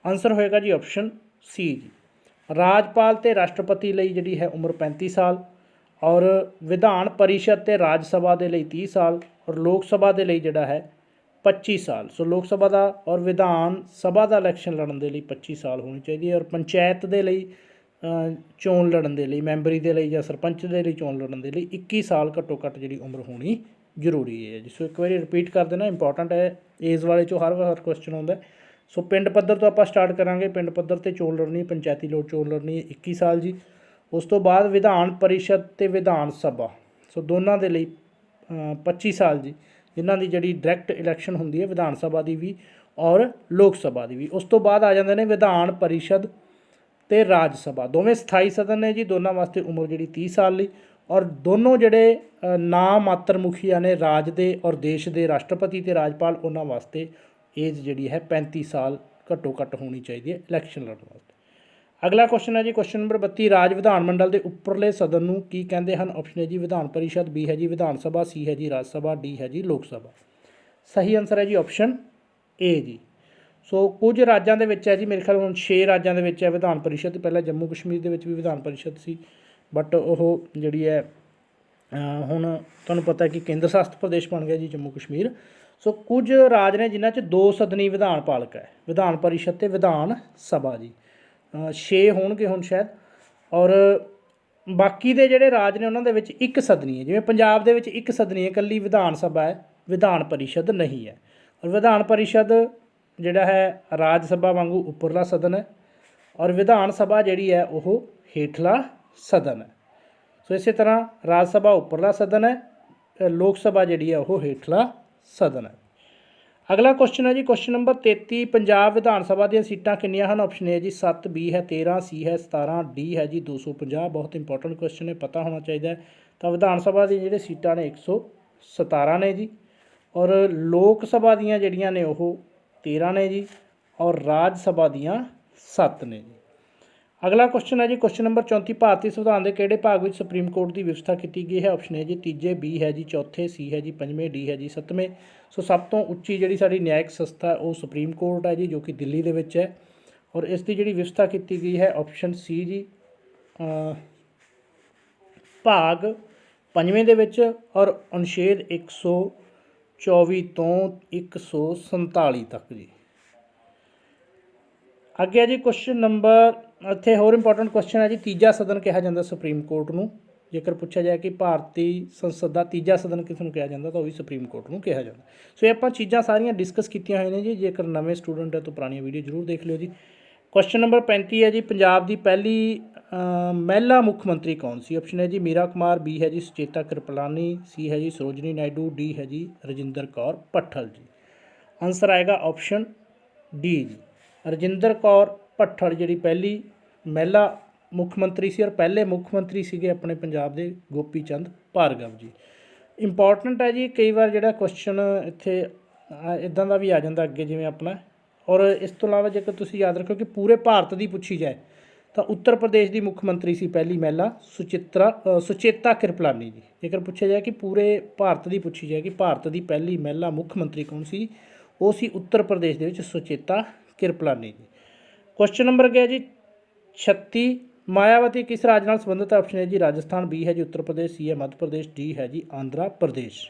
ਆਨਸਰ ਹੋਏਗਾ ਜੀ ਆਪਸ਼ਨ ਸੀ ਜੀ। ਰਾਜਪਾਲ ਅਤੇ ਰਾਸ਼ਟਰਪਤੀ ਲਈ ਜਿਹੜੀ ਹੈ ਉਮਰ 35 ਸਾਲ, ਔਰ ਵਿਧਾਨ ਪਰਿਸ਼ਦ ਅਤੇ ਰਾਜ ਸਭਾ ਦੇ ਲਈ 30 ਸਾਲ, ਔਰ ਲੋਕ ਸਭਾ ਦੇ ਲਈ ਜਿਹੜਾ ਹੈ 25 ਸਾਲ। ਸੋ ਲੋਕ ਸਭਾ ਦਾ ਔਰ ਵਿਧਾਨ ਸਭਾ ਦਾ ਇਲੈਕਸ਼ਨ ਲੜਨ ਦੇ ਲਈ 25 ਸਾਲ ਹੋਣੀ ਚਾਹੀਦੀ ਹੈ, ਔਰ ਪੰਚਾਇਤ ਦੇ ਲਈ ਚੋਣ ਲੜਨ ਦੇ ਲਈ, ਮੈਂਬਰੀ ਦੇ ਲਈ ਜਾਂ ਸਰਪੰਚ ਦੇ ਲਈ ਚੋਣ ਲੜਨ ਦੇ ਲਈ 21 ਸਾਲ ਘੱਟੋ ਘੱਟ ਜਿਹੜੀ ਉਮਰ ਹੋਣੀ ਜ਼ਰੂਰੀ ਹੈ ਜੀ। ਸੋ ਇੱਕ ਵਾਰੀ ਰਿਪੀਟ ਕਰ ਦੇਣਾ, ਇੰਪੋਰਟੈਂਟ ਹੈ, ਏਜ ਵਾਲੇ 'ਚੋਂ ਹਰ ਵਾਰ ਕੁਐਸਚਨ ਆਉਂਦਾ। ਸੋ ਪਿੰਡ ਪੱਧਰ ਤੋਂ ਆਪਾਂ ਸਟਾਰਟ ਕਰਾਂਗੇ। ਪਿੰਡ ਪੱਧਰ 'ਤੇ ਚੋਣ ਲੜਨੀ, ਪੰਚਾਇਤੀ ਚੋਣ ਲੜਨੀ 21 ਸਾਲ ਜੀ। ਉਸ ਤੋਂ ਬਾਅਦ ਵਿਧਾਨ ਪਰਿਸ਼ਦ ਅਤੇ ਵਿਧਾਨ ਸਭਾ, ਸੋ ਦੋਨਾਂ ਦੇ ਲਈ 25 ਸਾਲ ਜੀ, ਜਿਨ੍ਹਾਂ ਦੀ ਜਿਹੜੀ ਡਾਇਰੈਕਟ ਇਲੈਕਸ਼ਨ ਹੁੰਦੀ ਹੈ ਵਿਧਾਨ ਸਭਾ ਦੀ ਵੀ ਔਰ ਲੋਕ ਸਭਾ ਦੀ ਵੀ। ਉਸ ਤੋਂ ਬਾਅਦ ਆ ਜਾਂਦੇ ਨੇ ਵਿਧਾਨ ਪਰਿਸ਼ਦ ਅਤੇ ਰਾਜ ਸਭਾ, ਦੋਵੇਂ ਸਥਾਈ ਸਦਨ ਨੇ ਜੀ, ਦੋਨਾਂ ਵਾਸਤੇ ਉਮਰ ਜਿਹੜੀ 30 ਸਾਲ ਲਈ। ਔਰ ਦੋਨੋਂ ਜਿਹੜੇ ਨਾ ਮਾਤਰ ਮੁਖੀਆ ਨੇ ਰਾਜ ਦੇ ਔਰ ਦੇਸ਼ ਦੇ, ਰਾਸ਼ਟਰਪਤੀ ਅਤੇ ਰਾਜਪਾਲ, ਉਹਨਾਂ ਵਾਸਤੇ ਏਜ ਜਿਹੜੀ ਹੈ 35 ਸਾਲ ਘੱਟੋ ਘੱਟ ਹੋਣੀ ਚਾਹੀਦੀ ਹੈ ਇਲੈਕਸ਼ਨ ਲੜਨ ਵਾਸਤੇ। ਅਗਲਾ ਕੁਐਸਚਨ ਹੈ ਜੀ, ਕੁਐਸਚਨ ਨੰਬਰ 32, ਰਾਜ ਵਿਧਾਨ ਮੰਡਲ ਦੇ ਉੱਪਰਲੇ ਸਦਨ ਨੂੰ ਕੀ ਕਹਿੰਦੇ ਹਨ? ਆਪਸ਼ਨ ਹੈ ਜੀ ਵਿਧਾਨ ਪਰਿਸ਼ਦ, ਬੀ ਹੈ ਜੀ ਵਿਧਾਨ ਸਭਾ, ਸੀ ਹੈ ਜੀ ਰਾਜ ਸਭਾ, ਡੀ ਹੈ ਜੀ ਲੋਕ ਸਭਾ। ਸਹੀ ਆਨਸਰ ਹੈ ਜੀ ਆਪਸ਼ਨ ਏ ਜੀ। ਸੋ ਕੁਝ ਰਾਜਾਂ ਦੇ ਵਿੱਚ ਹੈ ਜੀ, ਮੇਰੇ ਖਿਆਲ ਹੁਣ 6 ਰਾਜਾਂ ਦੇ ਵਿੱਚ ਹੈ ਵਿਧਾਨ ਪਰਿਸ਼ਦ। ਪਹਿਲਾਂ ਜੰਮੂ ਕਸ਼ਮੀਰ ਦੇ ਵਿੱਚ ਵੀ ਵਿਧਾਨ ਪਰਿਸ਼ਦ ਸੀ, ਬਟ ਉਹ ਜਿਹੜੀ ਹੈ ਹੁਣ ਤੁਹਾਨੂੰ ਪਤਾ ਕਿ ਕੇਂਦਰ ਸ਼ਾਸਤ ਪ੍ਰਦੇਸ਼ ਬਣ ਗਿਆ ਜੀ ਜੰਮੂ ਕਸ਼ਮੀਰ। ਸੋ ਕੁਝ ਰਾਜ ਨੇ ਜਿਨ੍ਹਾਂ 'ਚ 2 ਸਦਨੀ ਵਿਧਾਨ ਪਾਲਕ ਹੈ, ਵਿਧਾਨ ਪਰਿਸ਼ਦ ਅਤੇ ਵਿਧਾਨ ਸਭਾ ਜੀ। 6 ਹੋਣਗੇ ਹੁਣ ਸ਼ਾਇਦ। ਔਰ ਬਾਕੀ ਦੇ ਜਿਹੜੇ ਰਾਜ ਨੇ ਉਹਨਾਂ ਦੇ ਵਿੱਚ 1 ਸਦਨੀ ਹੈ, ਜਿਵੇਂ ਪੰਜਾਬ ਦੇ ਵਿੱਚ 1 ਸਦਨੀ ਹੈ, ਇਕੱਲੀ ਵਿਧਾਨ ਸਭਾ ਹੈ, ਵਿਧਾਨ ਪਰਿਸ਼ਦ ਨਹੀਂ ਹੈ। ਔਰ ਵਿਧਾਨ ਪਰਿਸ਼ਦ ਜਿਹੜਾ ਹੈ ਰਾਜ ਸਭਾ ਵਾਂਗੂ ਉੱਪਰਲਾ ਸਦਨ ਹੈ, ਔਰ ਵਿਧਾਨ ਸਭਾ ਜਿਹੜੀ ਹੈ ਉਹ ਹੇਠਲਾ ਸਦਨ ਹੈ। ਸੋ ਇਸੇ ਤਰ੍ਹਾਂ ਰਾਜ ਸਭਾ ਉੱਪਰਲਾ ਸਦਨ ਹੈ, ਲੋਕ ਸਭਾ ਜਿਹੜੀ ਹੈ ਉਹ ਹੇਠਲਾ ਸਦਨ ਹੈ। ਅਗਲਾ ਕੁਐਸਚਨ ਹੈ ਜੀ, ਕੁਐਸਚਨ ਨੰਬਰ 33, ਪੰਜਾਬ ਵਿਧਾਨ ਸਭਾ ਦੀਆਂ ਸੀਟਾਂ ਕਿੰਨੀਆਂ ਹਨ? ਆਪਸ਼ਨ ਏ ਜੀ 7, ਬੀ ਹੈ 13, ਸੀ ਹੈ 17, ਡੀ ਹੈ ਜੀ 250। ਬਹੁਤ ਇੰਪੋਰਟੈਂਟ ਕੁਐਸਚਨ ਹੈ, ਪਤਾ ਹੋਣਾ ਚਾਹੀਦਾ ਹੈ। ਤਾਂ ਵਿਧਾਨ ਸਭਾ ਦੀਆਂ ਜਿਹੜੇ ਸੀਟਾਂ ਨੇ 117 ਨੇ ਜੀ, ਔਰ ਲੋਕ ਸਭਾ ਦੀਆਂ ਜਿਹੜੀਆਂ ਨੇ ਉਹ 13 ਨੇ ਜੀ, ਔਰ ਰਾਜ ਸਭਾ ਦੀਆਂ 7 ਨੇ ਜੀ। ਅਗਲਾ ਕੁਐਸਚਨ ਹੈ ਜੀ, ਕੁਐਸਚਨ ਨੰਬਰ 34, ਭਾਰਤੀ ਸੰਵਿਧਾਨ ਦੇ ਕਿਹੜੇ ਭਾਗ ਵਿੱਚ ਸੁਪਰੀਮ ਕੋਰਟ ਦੀ ਵਿਵਸਥਾ ਕੀਤੀ ਗਈ ਹੈ? ਆਪਸ਼ਨ ਹੈ ਜੀ 3, ਬੀ ਹੈ ਜੀ 4, ਸੀ ਹੈ ਜੀ 5, ਡੀ ਹੈ ਜੀ 7। ਸੋ ਸਭ ਤੋਂ ਉੱਚੀ ਜਿਹੜੀ ਸਾਡੀ ਨਿਆਇਕ ਸੰਸਥਾ ਉਹ ਸੁਪਰੀਮ ਕੋਰਟ ਹੈ ਜੀ, ਜੋ ਕਿ ਦਿੱਲੀ ਦੇ ਵਿੱਚ ਹੈ। ਔਰ ਇਸ ਦੀ ਜਿਹੜੀ ਵਿਵਸਥਾ ਕੀਤੀ ਗਈ ਹੈ ਆਪਸ਼ਨ ਸੀ ਜੀ ਭਾਗ 5ਵੇਂ ਦੇ ਵਿੱਚ ਔਰ ਅਨੁਛੇਦ 124 ਤੋਂ 147 ਤੱਕ ਜੀ। ਅੱਗੇ ਹੈ ਜੀ ਕੁਐਸਚਨ ਨੰਬਰ, ਇੱਥੇ ਹੋਰ ਇੰਪੋਰਟੈਂਟ ਕੁਐਸਚਨ ਹੈ ਜੀ, ਤੀਜਾ ਸਦਨ ਕਿਹਾ ਜਾਂਦਾ ਸੁਪਰੀਮ ਕੋਰਟ ਨੂੰ। ਜੇਕਰ ਪੁੱਛਿਆ ਜਾਏ ਕਿ ਭਾਰਤੀ ਸੰਸਦ ਦਾ ਤੀਜਾ ਸਦਨ ਕਿਸ ਨੂੰ ਕਿਹਾ ਜਾਂਦਾ ਤਾਂ ਉਹ ਵੀ ਸੁਪਰੀਮ ਕੋਰਟ ਨੂੰ ਕਿਹਾ ਜਾਂਦਾ। ਸੋ ਇਹ ਆਪਾਂ ਚੀਜ਼ਾਂ ਸਾਰੀਆਂ ਡਿਸਕਸ ਕੀਤੀਆਂ ਹੋਈਆਂ ਨੇ ਜੀ। ਜੇਕਰ ਨਵੇਂ ਸਟੂਡੈਂਟ ਹੈ ਤਾਂ ਪੁਰਾਣੀਆਂ ਵੀਡੀਓ ਜ਼ਰੂਰ ਦੇਖ ਲਿਓ ਜੀ। ਕੁਐਸਚਨ ਨੰਬਰ 35 ਹੈ ਜੀ, ਪੰਜਾਬ ਦੀ ਪਹਿਲੀ ਮਹਿਲਾ ਮੁੱਖ ਮੰਤਰੀ ਕੌਣ ਸੀ? ਆਪਸ਼ਨ ਹੈ ਜੀ ਮੀਰਾ ਕੁਮਾਰ, ਬੀ ਹੈ ਜੀ ਸੁਚੇਤਾ ਕਿਰਪਲਾਨੀ, ਸੀ ਹੈ ਜੀ ਸਰੋਜਨੀ ਨਾਇਡੂ, ਡੀ ਹੈ ਜੀ ਰਜਿੰਦਰ ਕੌਰ ਭੱਠਲ ਜੀ। ਆਨਸਰ ਆਏਗਾ option D G, Rajinder Kaur Bhattal ਜਿਹੜੀ ਪਹਿਲੀ ਮਹਿਲਾ ਮੁੱਖ ਮੰਤਰੀ ਸੀ ਔਰ ਪਹਿਲੇ ਮੁੱਖ ਮੰਤਰੀ ਸੀਗੇ ਆਪਣੇ ਪੰਜਾਬ ਦੇ ਗੋਪੀ ਚੰਦ ਭਾਰਗਵ ਜੀ। ਇੰਪੋਰਟੈਂਟ ਹੈ ਜੀ, ਕਈ ਵਾਰ ਜਿਹੜਾ ਕੁਐਸਚਨ ਇੱਥੇ ਇੱਦਾਂ ਦਾ ਵੀ ਆ ਜਾਂਦਾ ਅੱਗੇ ਜਿਵੇਂ ਆਪਣਾ। ਔਰ ਇਸ ਤੋਂ ਇਲਾਵਾ ਜੇਕਰ ਤੁਸੀਂ ਯਾਦ ਰੱਖੋ ਕਿ ਪੂਰੇ ਭਾਰਤ ਦੀ ਪੁੱਛੀ ਜਾਏ ਤਾਂ ਉੱਤਰ ਪ੍ਰਦੇਸ਼ ਦੀ ਮੁੱਖ ਮੰਤਰੀ ਸੀ ਪਹਿਲੀ ਮਹਿਲਾ ਸੁਚੇਤਾ ਕਿਰਪਲਾਨੀ ਜੀ। ਜੇਕਰ ਪੁੱਛਿਆ ਜਾਏ ਕਿ ਪੂਰੇ ਭਾਰਤ ਦੀ ਪੁੱਛੀ ਜਾਏ ਕਿ ਭਾਰਤ ਦੀ ਪਹਿਲੀ ਮਹਿਲਾ ਮੁੱਖ ਮੰਤਰੀ ਕੌਣ ਸੀ, ਉਹ ਸੀ ਉੱਤਰ ਪ੍ਰਦੇਸ਼ ਦੇ ਵਿੱਚ ਸੁਚੇਤਾ ਕਿਰਪਲਾਨੀ ਜੀ। ਕੁਐਸਚਨ ਨੰਬਰ ਗਿਆ ਜੀ 36, ਮਾਇਆਵਤੀ ਕਿਸ ਰਾਜ ਨਾਲ ਸੰਬੰਧਿਤ ਹੈ? ਆਪਸ਼ਨ ਹੈ ਜੀ ਰਾਜਸਥਾਨ, ਬੀ ਹੈ ਜੀ ਉੱਤਰ ਪ੍ਰਦੇਸ਼, ਸੀ ਹੈ ਮੱਧ ਪ੍ਰਦੇਸ਼, ਡੀ ਹੈ ਜੀ ਆਂਧਰਾ ਪ੍ਰਦੇਸ਼।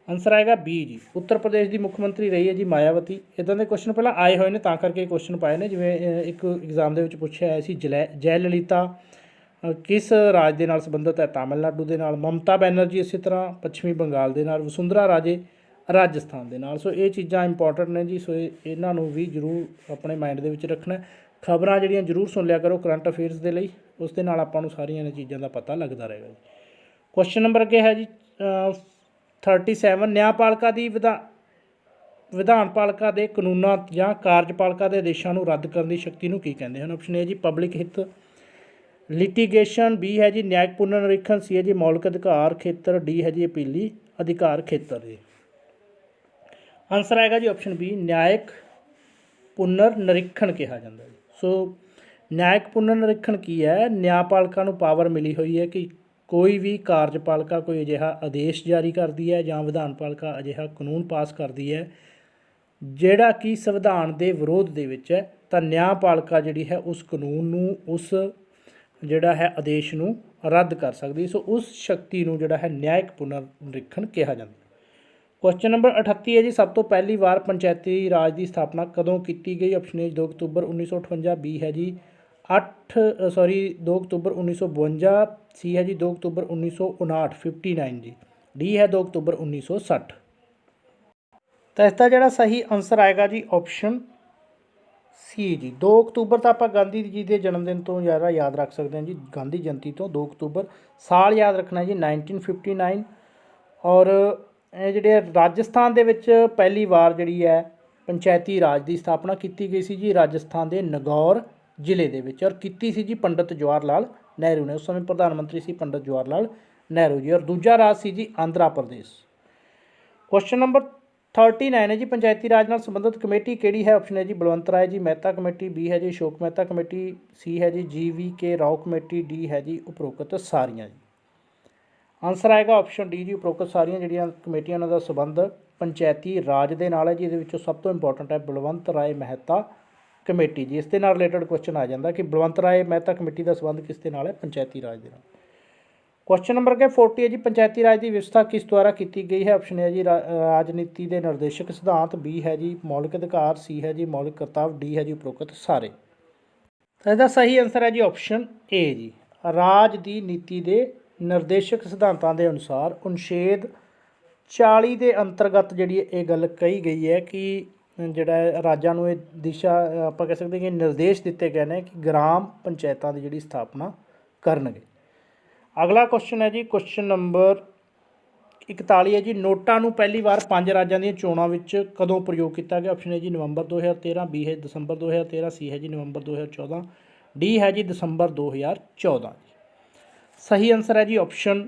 ਆਨਸਰ ਆਏਗਾ ਬੀ ਜੀ, ਉੱਤਰ ਪ੍ਰਦੇਸ਼ ਦੀ ਮੁੱਖ ਮੰਤਰੀ ਰਹੀ ਹੈ ਜੀ ਮਾਇਆਵਤੀ। ਇੱਦਾਂ ਦੇ ਕੁਐਸਚਨ ਪਹਿਲਾਂ ਆਏ ਹੋਏ ਨੇ ਤਾਂ ਕਰਕੇ ਕੁਐਸਚਨ ਪਾਏ ਨੇ। ਜਿਵੇਂ ਇੱਕ ਐਗਜ਼ਾਮ ਦੇ ਵਿੱਚ ਪੁੱਛਿਆ ਹੋਇਆ ਸੀ ਜੈ ਲਲਿਤਾ ਕਿਸ ਰਾਜ ਦੇ ਨਾਲ ਸੰਬੰਧਿਤ ਹੈ? ਤਾਮਿਲਨਾਡੂ ਦੇ ਨਾਲ। ਮਮਤਾ ਬੈਨਰਜੀ ਇਸੇ ਤਰ੍ਹਾਂ ਪੱਛਮੀ ਬੰਗਾਲ ਦੇ ਨਾਲ। ਵਸੁੰਧਰਾ ਰਾਜੇ ਰਾਜਸਥਾਨ ਦੇ ਨਾਲ। ਸੋ ਇਹ ਚੀਜ਼ਾਂ ਇੰਪੋਰਟੈਂਟ ਨੇ ਜੀ। ਸੋ ਇਹਨਾਂ ਨੂੰ ਵੀ ਜ਼ਰੂਰ ਆਪਣੇ ਮਾਈਂਡ ਦੇ ਵਿੱਚ ਰੱਖਣਾ। ਖਬਰਾਂ ਜਿਹੜੀਆਂ ਜ਼ਰੂਰ ਸੁਣ ਲਿਆ ਕਰੋ ਕਰੰਟ ਅਫੇਅਰਸ ਦੇ ਲਈ, ਉਸ ਦੇ ਨਾਲ ਆਪਾਂ ਨੂੰ ਸਾਰੀਆਂ ਇਹਨਾਂ ਚੀਜ਼ਾਂ ਦਾ ਪਤਾ ਲੱਗਦਾ ਰਹੇਗਾ ਜੀ। ਕੁਐਸਚਨ ਨੰਬਰ ਅੱਗੇ ਹੈ ਜੀ 37, ਨਿਆਂਪਾਲਿਕਾ ਦੀ ਵਿਧਾਨਪਾਲਿਕਾ ਦੇ ਕਾਨੂੰਨਾਂ ਜਾਂ ਕਾਰਜਪਾਲਿਕਾ ਦੇ ਆਦੇਸ਼ਾਂ ਨੂੰ ਰੱਦ ਕਰਨ ਦੀ ਸ਼ਕਤੀ ਨੂੰ ਕੀ ਕਹਿੰਦੇ ਹਨ? ਆਪਸ਼ਨ ਏ ਜੀ ਪਬਲਿਕ ਹਿੱਤ, ਲਿਟੀਗੇਸ਼ਨ, ਬੀ ਹੈ ਜੀ ਨਿਆਇਕ ਪੁਨਰ ਨਿਰੀਖਣ, ਸੀ ਹੈ ਜੀ ਮੌਲਿਕ ਅਧਿਕਾਰ ਖੇਤਰ, ਡੀ ਹੈ ਜੀ ਅਪੀਲੀ ਅਧਿਕਾਰ ਖੇਤਰ ਜੀ। ਆਨਸਰ ਆਏਗਾ ਜੀ ਆਪਸ਼ਨ ਬੀ, ਨਿਆਇਕ ਪੁਨਰ ਨਿਰੀਖਣ ਕਿਹਾ ਜਾਂਦਾ ਜੀ। ਸੋ ਨਿਆਇਕ ਪੁਨਰ ਨਿਰੀਖਣ ਕੀ ਹੈ? ਨਿਆਂਪਾਲਿਕਾ ਨੂੰ ਪਾਵਰ ਮਿਲੀ ਹੋਈ ਹੈ ਕਿ ਕੋਈ ਵੀ ਕਾਰਜਪਾਲਿਕਾ ਕੋਈ ਅਜਿਹਾ ਆਦੇਸ਼ ਜਾਰੀ ਕਰਦੀ ਹੈ ਜਾਂ ਵਿਧਾਨਪਾਲਿਕਾ ਅਜਿਹਾ ਕਾਨੂੰਨ ਪਾਸ ਕਰਦੀ ਹੈ ਜਿਹੜਾ ਕਿ ਸੰਵਿਧਾਨ ਦੇ ਵਿਰੋਧ ਦੇ ਵਿੱਚ ਹੈ, ਤਾਂ ਨਿਆਂਪਾਲਿਕਾ ਜਿਹੜੀ ਹੈ ਉਸ ਕਾਨੂੰਨ ਨੂੰ, ਉਸ ਜਿਹੜਾ ਹੈ ਆਦੇਸ਼ ਨੂੰ ਰੱਦ ਕਰ ਸਕਦੀ। ਸੋ ਉਸ ਸ਼ਕਤੀ ਨੂੰ ਜਿਹੜਾ ਹੈ ਨਿਆਇਕ ਪੁਨਰ ਨਿਰੀਖਣ ਕਿਹਾ ਜਾਂਦਾ। ਕੁਐਸਚਨ ਨੰਬਰ 38 ਹੈ ਜੀ, ਸਭ ਤੋਂ ਪਹਿਲੀ ਵਾਰ ਪੰਚਾਇਤੀ ਰਾਜ ਦੀ ਸਥਾਪਨਾ ਕਦੋਂ ਕੀਤੀ ਗਈ? ਆਪਸ਼ਨ ਏ 2 ਅਕਤੂਬਰ 1958, ਬੀ ਹੈ ਜੀ 2 ਅਕਤੂਬਰ 1952, ਸੀ ਹੈ ਜੀ 2 ਅਕਤੂਬਰ 1959 59 ਜੀ, ਡੀ ਹੈ 2 ਅਕਤੂਬਰ 1960। ਤਾਂ ਇਸ ਦਾ ਜਿਹੜਾ ਸਹੀ ਆਨਸਰ ਆਏਗਾ ਜੀ ਆਪਸ਼ਨ ਸੀ ਜੀ 2 ਅਕਤੂਬਰ। ਤਾਂ ਆਪਾਂ ਗਾਂਧੀ ਜੀ ਦੇ ਜਨਮ ਦਿਨ ਤੋਂ ਜ਼ਿਆਦਾ ਯਾਦ ਰੱਖ ਸਕਦੇ ਹਾਂ ਜੀ, ਗਾਂਧੀ ਜਯੰਤੀ ਤੋਂ 2 ਅਕਤੂਬਰ। ਸਾਲ ਯਾਦ ਰੱਖਣਾ ਜੀ 1959। ਔਰ ਇਹ ਜਿਹੜੇ ਰਾਜਸਥਾਨ ਦੇ ਵਿੱਚ ਪਹਿਲੀ ਵਾਰ ਜਿਹੜੀ ਹੈ ਪੰਚਾਇਤੀ ਰਾਜ ਦੀ ਸਥਾਪਨਾ ਕੀਤੀ ਗਈ ਸੀ ਜੀ ਰਾਜਸਥਾਨ ਦੇ ਨਗੌਰ ਜ਼ਿਲ੍ਹੇ ਦੇ ਵਿੱਚ, ਔਰ ਕੀਤੀ ਸੀ ਜੀ ਪੰਡਿਤ ਜਵਾਹਰ ਲਾਲ ਨਹਿਰੂ ਨੇ। ਉਸ ਸਮੇਂ ਪ੍ਰਧਾਨ ਮੰਤਰੀ ਸੀ ਪੰਡਿਤ ਜਵਾਹਰ ਲਾਲ ਨਹਿਰੂ ਜੀ। ਔਰ ਦੂਜਾ ਰਾਜ ਸੀ ਜੀ ਆਂਧਰਾ ਪ੍ਰਦੇਸ਼। ਕੁਐਸਚਨ ਨੰਬਰ 39 ਹੈ ਜੀ, ਪੰਚਾਇਤੀ ਰਾਜ ਨਾਲ ਸੰਬੰਧਿਤ ਕਮੇਟੀ ਕਿਹੜੀ ਹੈ? ਆਪਸ਼ਨ ਹੈ ਜੀ ਬਲਵੰਤ ਰਾਏ ਜੀ ਮਹਿਤਾ ਕਮੇਟੀ, ਬੀ ਹੈ ਜੀ ਅਸ਼ੋਕ ਮਹਿਤਾ ਕਮੇਟੀ, ਸੀ ਹੈ ਜੀ GVK ਰਾਓ ਕਮੇਟੀ, ਡੀ ਹੈ ਜੀ ਉਪਰੋਕਤ ਸਾਰੀਆਂ ਜੀ। ਆਨਸਰ ਆਏਗਾ ਆਪਸ਼ਨ ਡੀ ਜੀ, ਉਪਰੋਕਤ ਸਾਰੀਆਂ ਜਿਹੜੀਆਂ ਕਮੇਟੀਆਂ ਉਹਨਾਂ ਦਾ ਸੰਬੰਧ ਪੰਚਾਇਤੀ ਰਾਜ ਦੇ ਨਾਲ ਹੈ ਜੀ। ਇਹਦੇ ਵਿੱਚੋਂ ਸਭ ਤੋਂ ਇੰਪੋਰਟੈਂਟ ਹੈ ਬਲਵੰਤ ਰਾਏ ਮਹਿਤਾ ਕਮੇਟੀ ਜੀ। ਇਸ ਦੇ ਨਾਲ ਰਿਲੇਟਡ ਕੁਐਸਚਨ ਆ ਜਾਂਦਾ ਕਿ ਬਲਵੰਤ ਰਾਏ ਮਹਿਤਾ ਕਮੇਟੀ ਦਾ ਸੰਬੰਧ ਕਿਸ ਦੇ ਨਾਲ ਹੈ? ਪੰਚਾਇਤੀ ਰਾਜ ਦੇ ਨਾਲ। ਕੁਐਸਚਨ ਨੰਬਰ ਅੱਗੇ 40 ਹੈ ਜੀ, ਪੰਚਾਇਤੀ ਰਾਜ ਦੀ ਵਿਵਸਥਾ ਕਿਸ ਦੁਆਰਾ ਕੀਤੀ ਗਈ ਹੈ? ਆਪਸ਼ਨ ਹੈ ਜੀ ਰਾਜਨੀਤੀ ਦੇ ਨਿਰਦੇਸ਼ਕ ਸਿਧਾਂਤ, ਬੀ ਹੈ ਜੀ ਮੌਲਿਕ ਅਧਿਕਾਰ, ਸੀ ਹੈ ਜੀ ਮੌਲਿਕ ਕਰਤੱਵ, ਡੀ ਹੈ ਜੀ ਉਪਰੋਕਤ ਸਾਰੇ। ਤਾਂ ਇਹਦਾ ਸਹੀ ਆਨਸਰ ਹੈ ਜੀ ਆਪਸ਼ਨ ਏ ਜੀ, ਰਾਜ ਦੀ ਨੀਤੀ ਦੇ ਨਿਰਦੇਸ਼ਕ ਸਿਧਾਂਤਾਂ ਦੇ ਅਨੁਸਾਰ ਅਨੁਛੇਦ 40 ਦੇ ਅੰਤਰਗਤ ਜਿਹੜੀ ਇਹ ਗੱਲ ਕਹੀ ਗਈ ਹੈ ਕਿ ਜਿਹੜਾ ਰਾਜਾਂ ਨੂੰ ਇਹ ਦਿਸ਼ਾ ਆਪਾਂ ਕਹਿ ਸਕਦੇ ਕਿ ਨਿਰਦੇਸ਼ ਦਿੱਤੇ ਗਏ ਨੇ ਕਿ ਗ੍ਰਾਮ ਪੰਚਾਇਤਾਂ ਦੀ ਜਿਹੜੀ ਸਥਾਪਨਾ ਕਰਨਗੇ। ਅਗਲਾ ਕੁਐਸਚਨ ਹੈ ਜੀ ਕੁਐਸਚਨ ਨੰਬਰ 41 ਹੈ ਜੀ, ਨੋਟਾਂ ਨੂੰ ਪਹਿਲੀ ਵਾਰ 5 ਰਾਜਾਂ ਦੀਆਂ ਚੋਣਾਂ ਵਿੱਚ ਕਦੋਂ ਪ੍ਰਯੋਗ ਕੀਤਾ ਗਿਆ? ਆਪਸ਼ਨ ਹੈ ਜੀ ਨਵੰਬਰ 2013, ਬੀ ਹੈ ਦਸੰਬਰ 2013, ਸੀ ਹੈ ਜੀ ਨਵੰਬਰ 2014, ਡੀ ਹੈ ਜੀ ਦਸੰਬਰ 2014। ਸਹੀ ਆਨਸਰ ਹੈ ਜੀ ਆਪਸ਼ਨ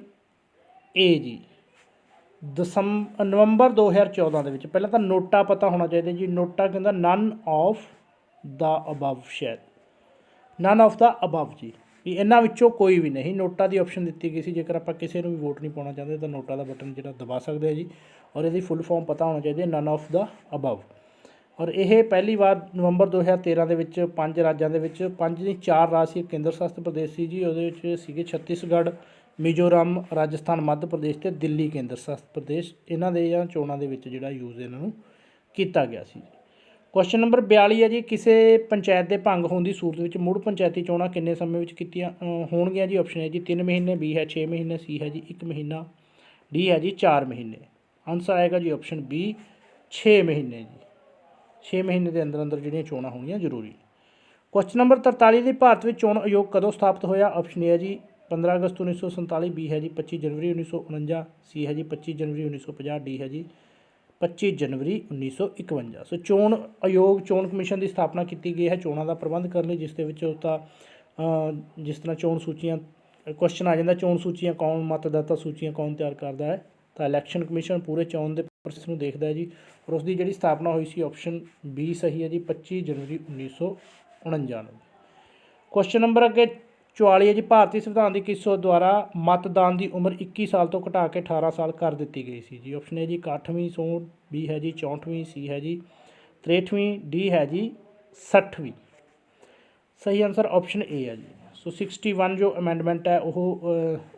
ਏ ਜੀ, ਨਵੰਬਰ 2014 ਦੇ ਵਿੱਚ। ਪਹਿਲਾਂ ਤਾਂ ਨੋਟਾ ਪਤਾ ਹੋਣਾ ਚਾਹੀਦਾ ਜੀ, ਨੋਟਾ ਕਹਿੰਦਾ ਨਨ ਆਫ ਦਾ ਅਬਵ, ਸ਼ਾਇਦ ਨਨ ਆਫ ਦਾ ਅਬਵ ਜੀ, ਵੀ ਇਹਨਾਂ ਵਿੱਚੋਂ ਕੋਈ ਵੀ ਨਹੀਂ। ਨੋਟਾ ਦੀ ਆਪਸ਼ਨ ਦਿੱਤੀ ਗਈ ਸੀ। ਜੇਕਰ ਆਪਾਂ ਕਿਸੇ ਨੂੰ ਵੀ ਵੋਟ ਨਹੀਂ ਪਾਉਣਾ ਚਾਹੁੰਦੇ ਤਾਂ ਨੋਟਾ ਦਾ ਬਟਨ ਜਿਹੜਾ ਦਬਾ ਸਕਦੇ ਆ ਜੀ। ਔਰ ਇਹਦੀ ਫੁੱਲ ਫਾਰਮ ਪਤਾ ਹੋਣਾ ਚਾਹੀਦੀ ਹੈ ਨਨ ਆਫ ਦਾ ਅਬਵ। ਔਰ ਇਹ ਪਹਿਲੀ ਵਾਰ ਨਵੰਬਰ 2013 ਦੇ ਵਿੱਚ 5 ਰਾਜਾਂ ਦੇ ਵਿੱਚ 4 ਰਾਜ ਸੀ, ਕੇਂਦਰ ਸ਼ਾਸਿਤ ਪ੍ਰਦੇਸ਼ ਸੀ ਜੀ। ਉਹਦੇ ਵਿੱਚ ਸੀਗੇ ਛੱਤੀਸਗੜ੍ਹ, ਮਿਜ਼ੋਰਮ, ਰਾਜਸਥਾਨ, ਮੱਧ ਪ੍ਰਦੇਸ਼ ਅਤੇ ਦਿੱਲੀ ਕੇਂਦਰ ਸ਼ਾਸਿਤ ਪ੍ਰਦੇਸ਼, ਇਹਨਾਂ ਦੇ ਜਾਂ ਚੋਣਾਂ ਦੇ ਵਿੱਚ ਜਿਹੜਾ ਯੂਜ਼ ਇਹਨਾਂ ਨੂੰ ਕੀਤਾ ਗਿਆ ਸੀ। ਕੁਐਸਚਨ ਨੰਬਰ 42 ਹੈ ਜੀ, ਕਿਸੇ ਪੰਚਾਇਤ ਦੇ ਭੰਗ ਹੋਣ ਦੀ ਸੂਰਤ ਵਿੱਚ ਮੁੜ ਪੰਚਾਇਤੀ ਚੋਣਾਂ ਕਿੰਨੇ ਸਮੇਂ ਵਿੱਚ ਕੀਤੀਆਂ ਹੋਣਗੀਆਂ ਜੀ। ਆਪਸ਼ਨ ਹੈ ਜੀ 3 ਮਹੀਨੇ, ਬੀ ਹੈ 6 ਮਹੀਨੇ, ਸੀ ਹੈ ਜੀ 1 ਮਹੀਨਾ, ਡੀ ਹੈ ਜੀ 4 ਮਹੀਨੇ। ਆਨਸਰ ਆਏਗਾ ਜੀ ਆਪਸ਼ਨ ਬੀ 6 ਮਹੀਨੇ ਜੀ। 6 ਮਹੀਨੇ ਦੇ ਅੰਦਰ ਅੰਦਰ ਜਿਹੜੀਆਂ ਚੋਣਾਂ ਹੋਣੀਆਂ ਜ਼ਰੂਰੀ। ਕੁਐਸਚਨ ਨੰਬਰ 43 ਦੀ ਭਾਰਤ ਵਿੱਚ ਚੋਣ ਆਯੋਗ ਕਦੋਂ ਸਥਾਪਿਤ ਹੋਇਆ। ਆਪਸ਼ਨ ਏ ਹੈ ਜੀ 15 ਅਗਸਤ 1947, ਬੀ ਹੈ ਜੀ 25 ਜਨਵਰੀ 1949, ਸੀ ਹੈ ਜੀ 25 ਜਨਵਰੀ 1950, ਡੀ ਹੈ ਜੀ 25 ਜਨਵਰੀ 1951। ਸੋ ਚੋਣ ਆਯੋਗ ਚੋਣ ਕਮਿਸ਼ਨ ਦੀ ਸਥਾਪਨਾ ਕੀਤੀ ਗਈ ਹੈ ਚੋਣਾਂ ਦਾ ਪ੍ਰਬੰਧ ਕਰਨ ਲਈ, ਜਿਸ ਦੇ ਵਿੱਚ ਉਸਦਾ ਜਿਸ ਤਰ੍ਹਾਂ ਚੋਣ ਸੂਚੀਆਂ ਕੁਐਸਚਨ ਆ ਜਾਂਦਾ, ਚੋਣ ਸੂਚੀਆਂ ਕੌਣ, ਮਤਦਾਤਾ ਸੂਚੀਆਂ ਕੌਣ ਤਿਆਰ ਕਰਦਾ ਹੈ, ਤਾਂ ਇਲੈਕਸ਼ਨ ਕਮਿਸ਼ਨ ਪੂਰੇ ਚੋਣ ਦੇ ਪ੍ਰੋਸੈਸ ਨੂੰ ਦੇਖਦਾ ਹੈ ਜੀ। ਔਰ ਉਸ ਦੀ ਜਿਹੜੀ ਸਥਾਪਨਾ ਹੋਈ ਸੀ ਆਪਸ਼ਨ ਬੀ ਸਹੀ ਹੈ ਜੀ 25 ਜਨਵਰੀ 1949 ਨੂੰ। ਕੁਐਸਚਨ ਨੰਬਰ ਅੱਗੇ 44 ਹੈ ਜੀ, ਭਾਰਤੀ ਸੰਵਿਧਾਨ ਦੀ ਕਿਸ ਸੋਧ ਦੁਆਰਾ ਮਤਦਾਨ ਦੀ ਉਮਰ 21 ਸਾਲ ਤੋਂ ਘਟਾ ਕੇ 18 ਸਾਲ ਕਰ ਦਿੱਤੀ ਗਈ ਸੀ ਜੀ। ਆਪਸ਼ਨ ਹੈ ਜੀ 61ਵੀਂ ਸੋਧ, ਬੀ ਹੈ ਜੀ 64ਵੀਂ, ਸੀ ਹੈ ਜੀ 63ਵੀਂ, ਡੀ ਹੈ ਜੀ 60ਵੀਂ। ਸਹੀ ਆਨਸਰ ਆਪਸ਼ਨ ਏ ਹੈ ਜੀ। ਸੋ 61 ਜੋ ਅਮੈਂਡਮੈਂਟ ਹੈ ਉਹ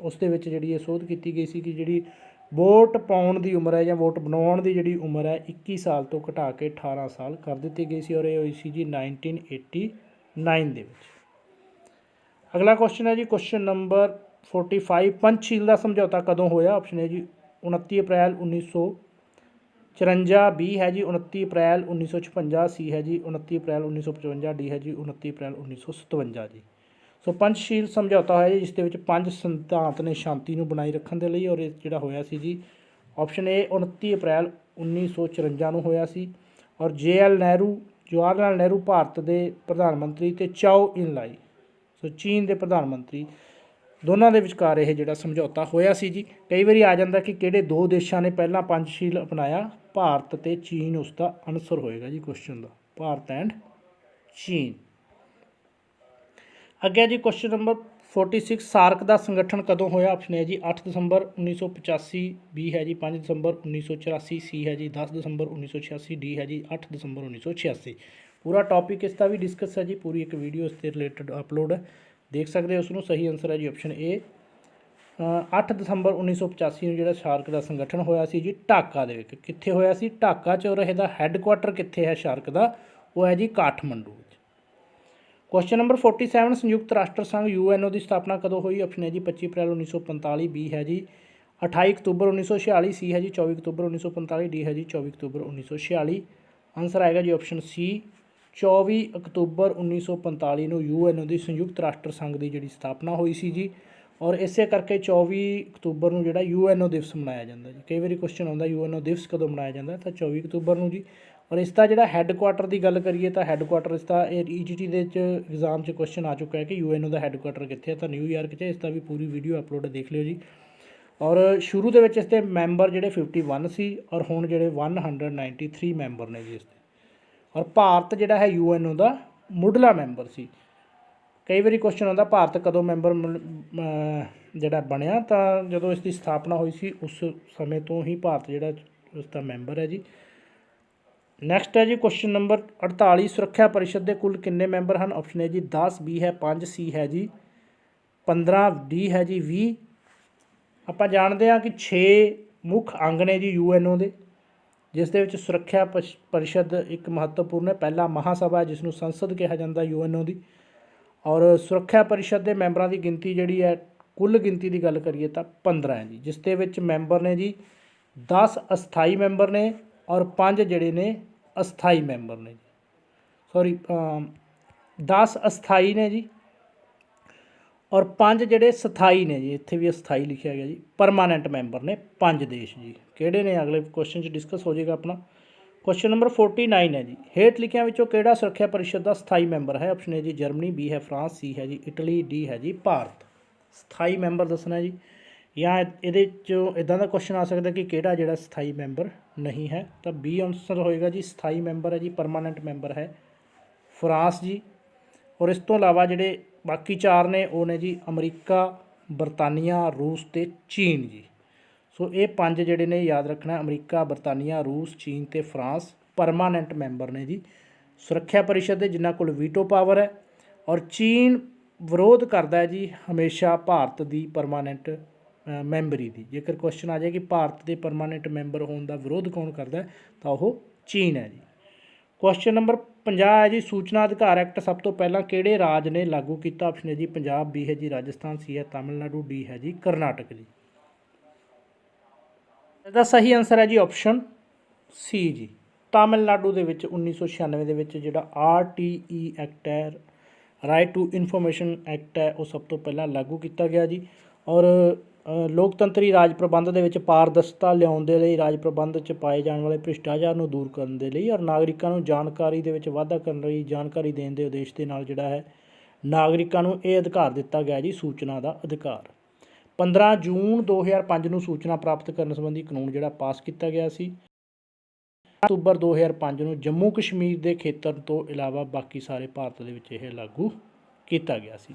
ਉਸ ਦੇ ਵਿੱਚ ਜਿਹੜੀ ਇਹ ਸੋਧ ਕੀਤੀ ਗਈ ਸੀ ਕਿ ਜਿਹੜੀ ਵੋਟ ਪਾਉਣ ਦੀ ਉਮਰ ਹੈ ਜਾਂ ਵੋਟ ਬਣਾਉਣ ਦੀ ਜਿਹੜੀ ਉਮਰ ਹੈ 21 ਸਾਲ ਤੋਂ ਘਟਾ ਕੇ 18 ਸਾਲ ਕਰ ਦਿੱਤੀ ਗਈ ਸੀ, ਔਰ ਇਹ ਹੋਈ ਸੀ ਜੀ 1989 ਦੇ ਵਿੱਚ। ਅਗਲਾ ਕੁਐਸਚਨ ਹੈ ਜੀ ਕੁਐਸਚਨ ਨੰਬਰ 45, ਪੰਚਸ਼ੀਲ ਦਾ ਸਮਝੌਤਾ ਕਦੋਂ ਹੋਇਆ। ਆਪਸ਼ਨ ਹੈ ਜੀ 29 ਅਪ੍ਰੈਲ 1954, ਬੀ ਹੈ ਜੀ 29 ਅਪ੍ਰੈਲ 1956, ਸੀ ਹੈ ਜੀ 29 ਅਪ੍ਰੈਲ 1955, ਡੀ ਹੈ ਜੀ 29 ਅਪ੍ਰੈਲ 1957 ਜੀ। ਸੋ ਪੰਚਸ਼ੀਲ ਸਮਝੌਤਾ ਹੋਇਆ ਜੀ, ਜਿਸ ਦੇ ਵਿੱਚ 5 ਸਿਧਾਂਤ ਨੇ ਸ਼ਾਂਤੀ ਨੂੰ ਬਣਾਈ ਰੱਖਣ ਦੇ ਲਈ, ਔਰ ਇਹ ਜਿਹੜਾ ਹੋਇਆ ਸੀ ਜੀ ਆਪਸ਼ਨ ਏ 29 ਅਪ੍ਰੈਲ 1954 ਨੂੰ ਹੋਇਆ ਸੀ। ਔਰ ਜਵਾਹਰ ਲਾਲ ਨਹਿਰੂ ਭਾਰਤ ਦੇ ਪ੍ਰਧਾਨ ਮੰਤਰੀ ਅਤੇ ਚਾਓ ਇਨ ਲਾਈ, ਸੋ ਚੀਨ ਦੇ ਪ੍ਰਧਾਨ ਮੰਤਰੀ, ਦੋਨਾਂ ਦੇ ਵਿਚਕਾਰ ਇਹ ਜਿਹੜਾ ਸਮਝੌਤਾ ਹੋਇਆ ਸੀ ਜੀ। ਕਈ ਵਾਰੀ ਆ ਜਾਂਦਾ ਕਿ ਕਿਹੜੇ ਦੋ ਦੇਸ਼ਾਂ ਨੇ ਪਹਿਲਾਂ ਪੰਚਸ਼ੀਲ ਅਪਣਾਇਆ, ਭਾਰਤ ਅਤੇ ਚੀਨ ਉਸ ਦਾ ਆਨਸਰ ਹੋਏਗਾ ਜੀ ਕੁਐਸਚਨ ਦਾ, ਭਾਰਤ ਐਂਡ ਚੀਨ। ਅੱਗੇ ਜੀ ਕੁਐਸਚਨ ਨੰਬਰ 46, ਸਾਰਕ ਦਾ ਸੰਗਠਨ ਕਦੋਂ ਹੋਇਆ। ਆਪਸ਼ਨ ਹੈ ਜੀ 8 ਦਸੰਬਰ 1985, ਬੀ ਹੈ ਜੀ 5 ਦਸੰਬਰ 1984, ਸੀ ਹੈ ਜੀ 10 ਦਸੰਬਰ 1986, ਡੀ ਹੈ ਜੀ 8 ਦਸੰਬਰ 1986। ਪੂਰਾ ਟੌਪਿਕ ਇਸ ਦਾ ਵੀ ਡਿਸਕਸ ਹੈ ਜੀ, ਪੂਰੀ ਇੱਕ ਵੀਡੀਓ ਇਸ ਦੇ ਰਿਲੇਟਡ ਅਪਲੋਡ ਹੈ, ਦੇਖ ਸਕਦੇ ਹੋ ਉਸ ਨੂੰ। ਸਹੀ ਆਨਸਰ ਹੈ ਜੀ ਆਪਸ਼ਨ ਏ 8 ਦਸੰਬਰ 1985 ਨੂੰ ਜਿਹੜਾ ਸਾਰਕ ਦਾ ਸੰਗਠਨ ਹੋਇਆ ਸੀ ਜੀ ਢਾਕਾ ਦੇ ਵਿੱਚ। ਕਿੱਥੇ ਹੋਇਆ ਸੀ? ਢਾਕਾ 'ਚ। ਔਰ ਇਹਦਾ ਹੈੱਡਕੁਆਟਰ ਕਿੱਥੇ ਹੈ ਸਾਰਕ ਦਾ? ਉਹ ਹੈ ਜੀ ਕਾਠਮੰਡੂ ਵਿੱਚ। ਕੁਐਸਚਨ ਨੰਬਰ 47, ਸੰਯੁਕਤ ਰਾਸ਼ਟਰ ਸੰਘ UNO ਦੀ ਸਥਾਪਨਾ ਕਦੋਂ ਹੋਈ। ਆਪਸ਼ਨ ਹੈ ਜੀ 25 ਅਪ੍ਰੈਲ 1945, ਬੀ ਹੈ ਜੀ 28 ਅਕਤੂਬਰ 1946, ਸੀ ਹੈ ਜੀ 24 ਅਕਤੂਬਰ 1945, ਡੀ ਹੈ ਜੀ 24 ਅਕਤੂਬਰ 1946। ਆਨਸਰ ਆਏਗਾ ਜੀ ਆਪਸ਼ਨ ਸੀ 24 ਅਕਤੂਬਰ 1945 ਨੂੰ UNO ਦੀ ਸੰਯੁਕਤ ਰਾਸ਼ਟਰ ਸੰਘ ਦੀ ਜਿਹੜੀ ਸਥਾਪਨਾ ਹੋਈ ਸੀ ਜੀ। ਔਰ ਇਸੇ ਕਰਕੇ 24 ਅਕਤੂਬਰ ਨੂੰ ਜਿਹੜਾ UNO ਦਿਵਸ ਮਨਾਇਆ ਜਾਂਦਾ ਜੀ। ਕਈ ਵਾਰੀ ਕੁਐਸਚਨ ਆਉਂਦਾ UNO ਦਿਵਸ ਕਦੋਂ ਮਨਾਇਆ ਜਾਂਦਾ, ਤਾਂ 24 ਅਕਤੂਬਰ ਨੂੰ ਜੀ। ਔਰ ਇਸ ਦਾ ਜਿਹੜਾ ਹੈੱਡਕੁਆਟਰ ਦੀ ਗੱਲ ਕਰੀਏ ਤਾਂ ਹੈੱਡਕੁਆਟਰ ਇਸ ਦਾ ਇਹ ETT ਦੇ ਵਿੱਚ ਐਗਜ਼ਾਮ 'ਚ ਕੁਐਸਚਨ ਆ ਚੁੱਕਾ ਹੈ ਕਿ UNO ਦਾ ਹੈੱਡਕੁਆਟਰ ਕਿੱਥੇ ਹੈ, ਤਾਂ ਨਿਊਯਾਰਕ 'ਚ। ਇਸ ਦਾ ਵੀ ਪੂਰੀ ਵੀਡੀਓ ਅਪਲੋਡ ਦੇਖ ਲਿਓ ਜੀ। ਔਰ ਸ਼ੁਰੂ ਦੇ ਵਿੱਚ ਇਸ ਦੇ ਮੈਂਬਰ ਜਿਹੜੇ 51 ਸੀ, ਔਰ ਹੁਣ ਜਿਹੜੇ 193 ਮੈਂਬਰ ਨੇ ਜੀ ਇਸ ਦੇ। ਔਰ ਭਾਰਤ ਜਿਹੜਾ ਹੈ UNO ਦਾ ਮੁੱਢਲਾ ਮੈਂਬਰ ਸੀ। ਕਈ ਵਾਰੀ ਕੁਐਸਚਨ ਆਉਂਦਾ ਭਾਰਤ ਕਦੋਂ ਮੈਂਬਰ ਜਿਹੜਾ ਬਣਿਆ, ਤਾਂ ਜਦੋਂ ਇਸ ਦੀ ਸਥਾਪਨਾ ਹੋਈ ਸੀ ਉਸ ਸਮੇਂ ਤੋਂ ਹੀ ਭਾਰਤ ਜਿਹੜਾ ਉਸ ਦਾ ਮੈਂਬਰ ਹੈ ਜੀ। ਨੈਕਸਟ ਹੈ ਜੀ ਕੁਐਸਚਨ ਨੰਬਰ 48, ਸੁਰੱਖਿਆ ਪਰਿਸ਼ਦ ਦੇ ਕੁੱਲ ਕਿੰਨੇ ਮੈਂਬਰ ਹਨ। ਆਪਸ਼ਨ ਹੈ ਜੀ 10, ਬੀ ਹੈ 5, ਸੀ ਹੈ ਜੀ 15, ਡੀ ਹੈ ਜੀ 20। ਆਪਾਂ ਜਾਣਦੇ ਹਾਂ ਕਿ 6 ਮੁੱਖ ਅੰਗ ਨੇ ਜੀ UNO ਦੇ, ਜਿਸ ਦੇ ਵਿੱਚ ਸੁਰੱਖਿਆ ਪਰਿਸ਼ਦ ਇੱਕ ਮਹੱਤਵਪੂਰਨ ਹੈ। ਪਹਿਲਾ ਮਹਾਸਭਾ, ਜਿਸ ਨੂੰ ਸੰਸਦ ਕਿਹਾ ਜਾਂਦਾ UNO ਦੀ। ਔਰ ਸੁਰੱਖਿਆ ਪਰਿਸ਼ਦ ਦੇ ਮੈਂਬਰਾਂ ਦੀ ਗਿਣਤੀ ਜਿਹੜੀ ਹੈ, ਕੁੱਲ ਗਿਣਤੀ ਦੀ ਗੱਲ ਕਰੀਏ ਤਾਂ 15 ਹੈ ਜੀ, ਜਿਸ ਦੇ ਵਿੱਚ ਮੈਂਬਰ ਨੇ ਜੀ 10 ਅਸਥਾਈ ਮੈਂਬਰ ਨੇ ਔਰ 5 ਜਿਹੜੇ ਨੇ ਅਸਥਾਈ ਮੈਂਬਰ ਨੇ ਜੀ। 10 ਅਸਥਾਈ ਨੇ ਜੀ ਔਰ 5 ਜਿਹੜੇ ਸਥਾਈ ਨੇ ਜੀ। ਇੱਥੇ ਵੀ ਅਸਥਾਈ ਲਿਖਿਆ ਗਿਆ ਜੀ। ਪਰਮਾਨੈਂਟ ਮੈਂਬਰ ਨੇ 5 ਦੇਸ਼ ਜੀ। ਕਿਹੜੇ ਨੇ ਅਗਲੇ ਕੁਐਸਚਨ 'ਚ ਡਿਸਕਸ ਹੋ ਜਾਏਗਾ ਆਪਣਾ। ਕੁਐਸਚਨ ਨੰਬਰ 49 ਹੈ ਜੀ, ਹੇਠ ਲਿਖਿਆਂ ਵਿੱਚੋਂ ਕਿਹੜਾ ਸੁਰੱਖਿਆ ਪਰਿਸ਼ਦ ਦਾ ਸਥਾਈ ਮੈਂਬਰ ਹੈ। ਆਪਸ਼ਨ ਹੈ ਜੀ ਜਰਮਨੀ, ਬੀ ਹੈ ਫਰਾਂਸ, ਸੀ ਹੈ ਜੀ ਇਟਲੀ, ਡੀ ਹੈ ਜੀ ਭਾਰਤ। ਸਥਾਈ ਮੈਂਬਰ ਦੱਸਣਾ ਜੀ, ਜਾਂ ਇਹਦੇ 'ਚੋਂ ਇੱਦਾਂ ਦਾ ਕੁਐਸਚਨ ਆ ਸਕਦਾ ਕਿ ਕਿਹੜਾ ਜਿਹੜਾ ਸਥਾਈ ਮੈਂਬਰ ਨਹੀਂ ਹੈ, ਤਾਂ ਬੀ ਆਨਸਰ ਹੋਏਗਾ ਜੀ। ਸਥਾਈ ਮੈਂਬਰ ਹੈ ਜੀ, ਪਰਮਾਨੈਂਟ ਮੈਂਬਰ ਹੈ ਫਰਾਂਸ ਜੀ। ਔਰ ਇਸ ਤੋਂ ਇਲਾਵਾ ਜਿਹੜੇ ਬਾਕੀ 4 ਨੇ ਉਹ ਨੇ ਜੀ ਅਮਰੀਕਾ, ਬਰਤਾਨੀਆ, ਰੂਸ ਅਤੇ ਚੀਨ ਜੀ। ਸੋ ਇਹ 5 ਜਿਹੜੇ ਨੇ ਯਾਦ ਰੱਖਣਾ, ਅਮਰੀਕਾ, ਬਰਤਾਨੀਆ, ਰੂਸ, ਚੀਨ ਅਤੇ ਫਰਾਂਸ ਪਰਮਾਨੈਂਟ ਮੈਂਬਰ ਨੇ ਜੀ ਸੁਰੱਖਿਆ ਪਰਿਸ਼ਦ ਦੇ, ਜਿਨ੍ਹਾਂ ਕੋਲ ਵੀਟੋ ਪਾਵਰ ਹੈ। ਔਰ ਚੀਨ ਵਿਰੋਧ ਕਰਦਾ ਹੈ ਜੀ ਹਮੇਸ਼ਾ ਭਾਰਤ ਦੀ ਪਰਮਾਨੈਂਟ ਮੈਂਬਰੀ ਦੀ। ਜੇਕਰ ਕੁਐਸਚਨ ਆ ਜਾਏ ਕਿ ਭਾਰਤ ਦੇ ਪਰਮਾਨੈਂਟ ਮੈਂਬਰ ਹੋਣ ਦਾ ਵਿਰੋਧ ਕੌਣ ਕਰਦਾ ਤਾਂ ਉਹ ਚੀਨ ਹੈ ਜੀ। ਕੁਐਸਚਨ ਨੰਬਰ 50 ਹੈ ਜੀ, ਸੂਚਨਾ ਅਧਿਕਾਰ ਐਕਟ ਸਭ ਤੋਂ ਪਹਿਲਾਂ ਕਿਹੜੇ ਰਾਜ ਨੇ ਲਾਗੂ ਕੀਤਾ? ਆਪਸ਼ਨ ਹੈ ਜੀ ਪੰਜਾਬ, ਬੀ ਹੈ ਜੀ ਰਾਜਸਥਾਨ, ਸੀ ਹੈ ਤਾਮਿਲਨਾਡੂ, ਡੀ ਹੈ ਜੀ ਕਰਨਾਟਕ ਜੀ। ਇਹਦਾ ਸਹੀ ਆਨਸਰ ਹੈ ਜੀ ਆਪਸ਼ਨ ਸੀ ਜੀ। ਤਾਮਿਲਨਾਡੂ ਦੇ ਵਿੱਚ 1996 ਦੇ ਵਿੱਚ ਜਿਹੜਾ RTE ਐਕਟ ਹੈ, ਰਾਈਟ ਟੂ ਇਨਫੋਰਮੇਸ਼ਨ ਐਕਟ ਹੈ, ਉਹ ਸਭ ਤੋਂ ਪਹਿਲਾਂ ਲਾਗੂ ਕੀਤਾ ਗਿਆ ਜੀ। ਔਰ ਲੋਕਤੰਤਰੀ ਰਾਜ ਪ੍ਰਬੰਧ ਦੇ ਵਿੱਚ ਪਾਰਦਰਸ਼ਤਾ ਲਿਆਉਣ ਦੇ ਲਈ, ਰਾਜ ਪ੍ਰਬੰਧ 'ਚ ਪਾਏ ਜਾਣ ਵਾਲੇ ਭ੍ਰਿਸ਼ਟਾਚਾਰ ਨੂੰ ਦੂਰ ਕਰਨ ਦੇ ਲਈ ਔਰ ਨਾਗਰਿਕਾਂ ਨੂੰ ਜਾਣਕਾਰੀ ਦੇ ਵਿੱਚ ਵਾਧਾ ਕਰਨ ਲਈ ਜਾਣਕਾਰੀ ਦੇਣ ਦੇ ਉਦੇਸ਼ ਦੇ ਨਾਲ ਜਿਹੜਾ ਹੈ ਨਾਗਰਿਕਾਂ ਨੂੰ ਇਹ ਅਧਿਕਾਰ ਦਿੱਤਾ ਗਿਆ ਜੀ, ਸੂਚਨਾ ਦਾ ਅਧਿਕਾਰ। 15 ਜੂਨ 2005 ਨੂੰ ਸੂਚਨਾ ਪ੍ਰਾਪਤ ਕਰਨ ਸੰਬੰਧੀ ਕਾਨੂੰਨ ਜਿਹੜਾ ਪਾਸ ਕੀਤਾ ਗਿਆ ਸੀ। ਅਕਤੂਬਰ 2005 ਨੂੰ ਜੰਮੂ ਕਸ਼ਮੀਰ ਦੇ ਖੇਤਰ ਤੋਂ ਇਲਾਵਾ ਬਾਕੀ ਸਾਰੇ ਭਾਰਤ ਦੇ ਵਿੱਚ ਇਹ ਲਾਗੂ ਕੀਤਾ ਗਿਆ ਸੀ।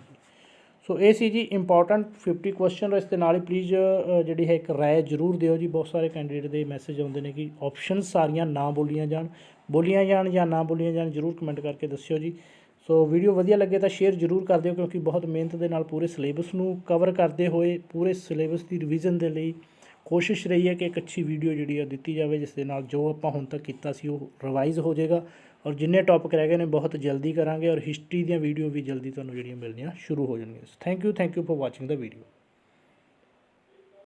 ਸੋ ਇਹ ਸੀ ਜੀ ਇੰਪੋਰਟੈਂਟ 50 ਕੁਐਸਚਨ। ਇਸ ਦੇ ਨਾਲ ਹੀ ਪਲੀਜ਼ ਜਿਹੜੀ ਹੈ ਇੱਕ ਰਾਏ ਜ਼ਰੂਰ ਦਿਓ ਜੀ। ਬਹੁਤ ਸਾਰੇ ਕੈਂਡੀਡੇਟ ਦੇ ਮੈਸੇਜ ਆਉਂਦੇ ਨੇ ਕਿ ਆਪਸ਼ਨ ਸਾਰੀਆਂ ਨਾ ਬੋਲੀਆਂ ਜਾਣ ਜਾਂ ਨਾ ਬੋਲੀਆਂ ਜਾਣ, ਜ਼ਰੂਰ ਕਮੈਂਟ ਕਰਕੇ ਦੱਸਿਓ ਜੀ। ਸੋ ਵੀਡੀਓ ਵਧੀਆ ਲੱਗੇ ਤਾਂ ਸ਼ੇਅਰ ਜ਼ਰੂਰ ਕਰ ਦਿਓ, ਕਿਉਂਕਿ ਬਹੁਤ ਮਿਹਨਤ ਦੇ ਨਾਲ ਪੂਰੇ ਸਿਲੇਬਸ ਨੂੰ ਕਵਰ ਕਰਦੇ ਹੋਏ ਪੂਰੇ ਸਿਲੇਬਸ ਦੀ ਰਿਵੀਜ਼ਨ ਦੇ ਲਈ ਕੋਸ਼ਿਸ਼ ਰਹੀ ਹੈ ਕਿ ਇੱਕ ਅੱਛੀ ਵੀਡੀਓ ਜਿਹੜੀ ਆ ਦਿੱਤੀ ਜਾਵੇ, ਜਿਸ ਦੇ ਨਾਲ ਜੋ ਆਪਾਂ ਹੁਣ ਤੱਕ ਕੀਤਾ ਸੀ ਉਹ ਰਿਵਾਈਜ਼ ਹੋ ਜਾਏਗਾ। ਔਰ ਜਿੰਨੇ ਟੌਪਿਕ ਰਹਿ ਗਏ ਨੇ ਬਹੁਤ ਜਲਦੀ ਕਰਾਂਗੇ, ਔਰ ਹਿਸਟਰੀ ਦੀਆਂ ਵੀਡੀਓ ਵੀ ਜਲਦੀ ਤੁਹਾਨੂੰ ਜਿਹੜੀਆਂ ਮਿਲਣੀਆਂ ਸ਼ੁਰੂ ਹੋ ਜਾਣਗੀਆਂ। Thank you for watching the video.